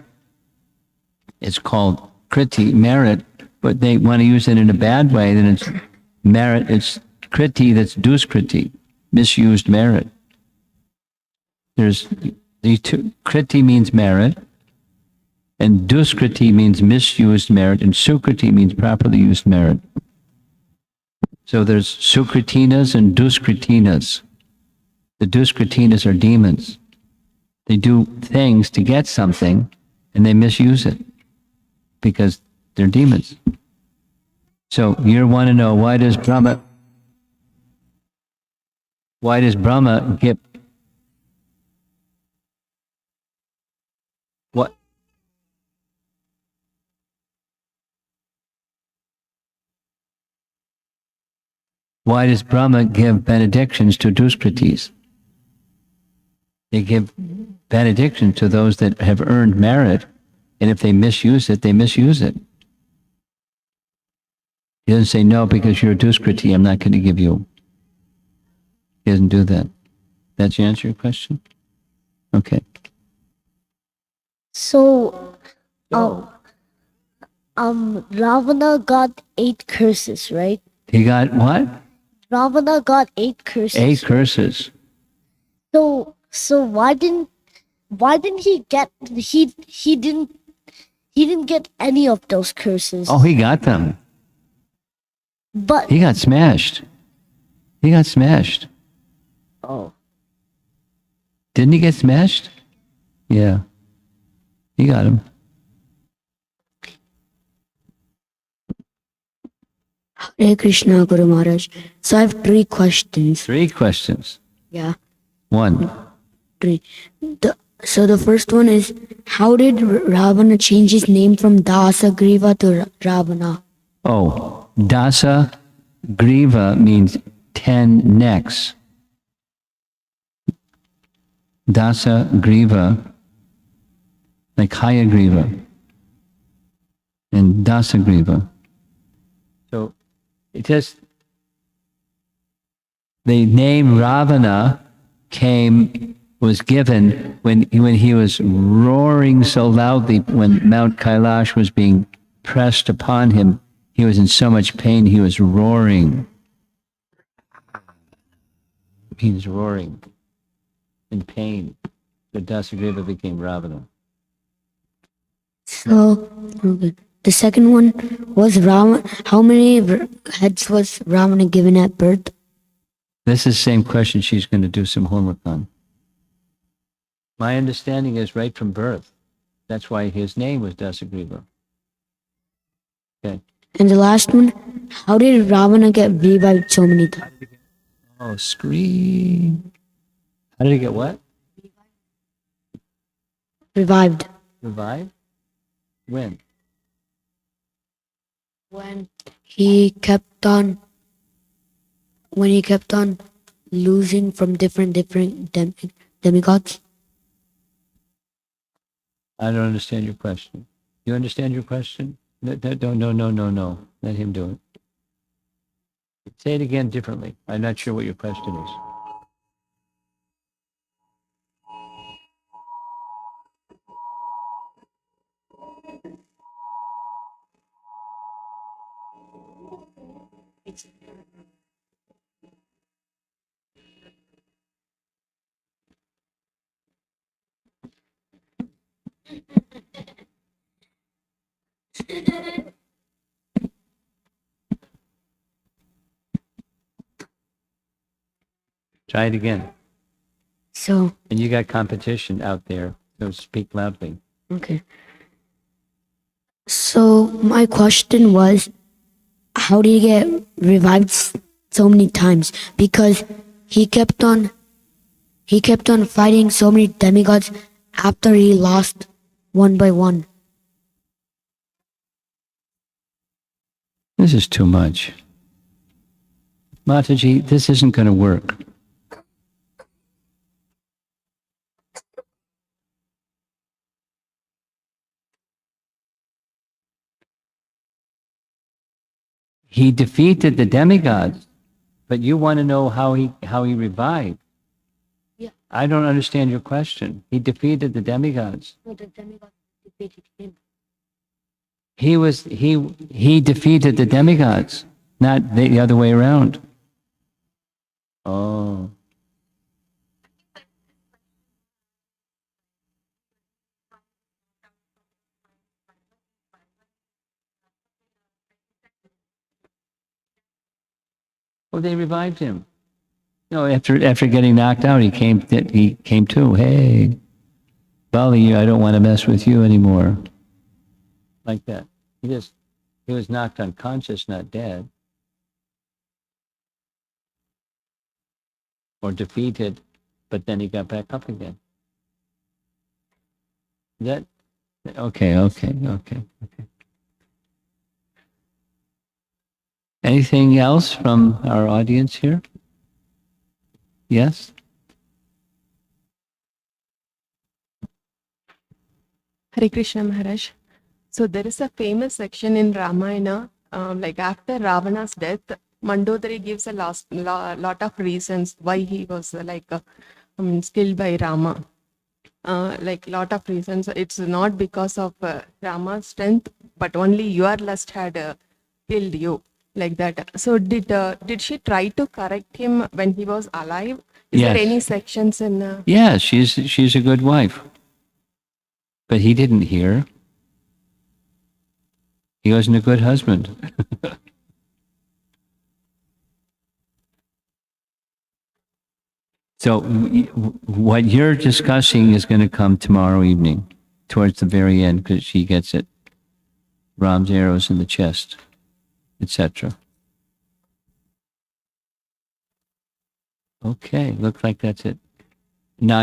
It's called kriti, merit, but they want to use it in a bad way, then it's merit, it's kriti, that's duskriti, misused merit. There's these two. Kriti means merit, and duskriti means misused merit, and sukriti means properly used merit. So there's sukritinas and duskritinas. The duskritinas are demons. They do things to get something, and they misuse it because they're demons. So you want to know, why does Brahma get what? Why does Brahma give benedictions to duskritis? They give benedictions to those that have earned merit, and if they misuse it, they misuse it. He doesn't say, no, because you're a duskriti, I'm not going to give you. He doesn't do that. That you answer your question? Okay. So Ravana got 8 curses, right? He got what? Ravana got 8 curses. 8 curses. So why didn't he didn't get any of those curses? Oh, he got them. But He got smashed. He got smashed. Oh. Didn't he get smashed? Yeah. He got him. Hare Krishna, Guru Maharaj. So I have 3 questions. 3 questions. Yeah, 1. 3. So the first one is, how did Ravana change his name from Dasagriva to Ravana? Oh, Dasa Griva means 10 necks. Dasa Griva, like Hayagriva, and Dasa Griva. So it just, the name Ravana was given when he was roaring so loudly when Mount Kailash was being pressed upon him. He was in so much pain, he was roaring. He was roaring in pain. So Dasagriva became Ravana. So, okay. The second one was Ravana. How many heads was Ravana given at birth? This is the same question she's going to do some homework on. My understanding is right from birth. That's why his name was Dasagriva. Okay. And the last one, how did Ravana get revived so many times? Oh, scream. How did he get what? Revived. Revived? When? When he kept on losing from different demigods. I don't understand your question. You understand your question? No. Let him do it. Say it again differently. I'm not sure what your question is. Try it again. So, And you got competition out there, so speak loudly. okay. So my question was, how did he get revived so many times? Because he kept on fighting so many demigods after he lost one by one. This is too much. Mataji, this isn't going to work. He defeated the demigods, but you want to know how he revived. Yeah. I don't understand your question. He defeated the demigods. No, the demigods defeated him. He defeated the demigods, not the other way around. Oh. Well, they revived him. No, after getting knocked out, he came to. Hey, Bali, I don't want to mess with you anymore. Like that. He was knocked unconscious, not dead. Or defeated, but then he got back up again. Okay. Anything else from our audience here? Yes? Hare Krishna Maharaj. So there is a famous section in Ramayana, like after Ravana's death, Mandodari gives a lot of reasons why he was killed by Rama. Like lot of reasons. It's not because of Rama's strength, but only your lust had killed you, like that. So did she try to correct him when he was alive? Is Yes. there any sections in? Yeah, she's a good wife. But he didn't hear. He wasn't a good husband. So what you're discussing is going to come tomorrow evening, towards the very end, because she gets it. Ram's arrows in the chest, etc. Okay, looks like that's it. Now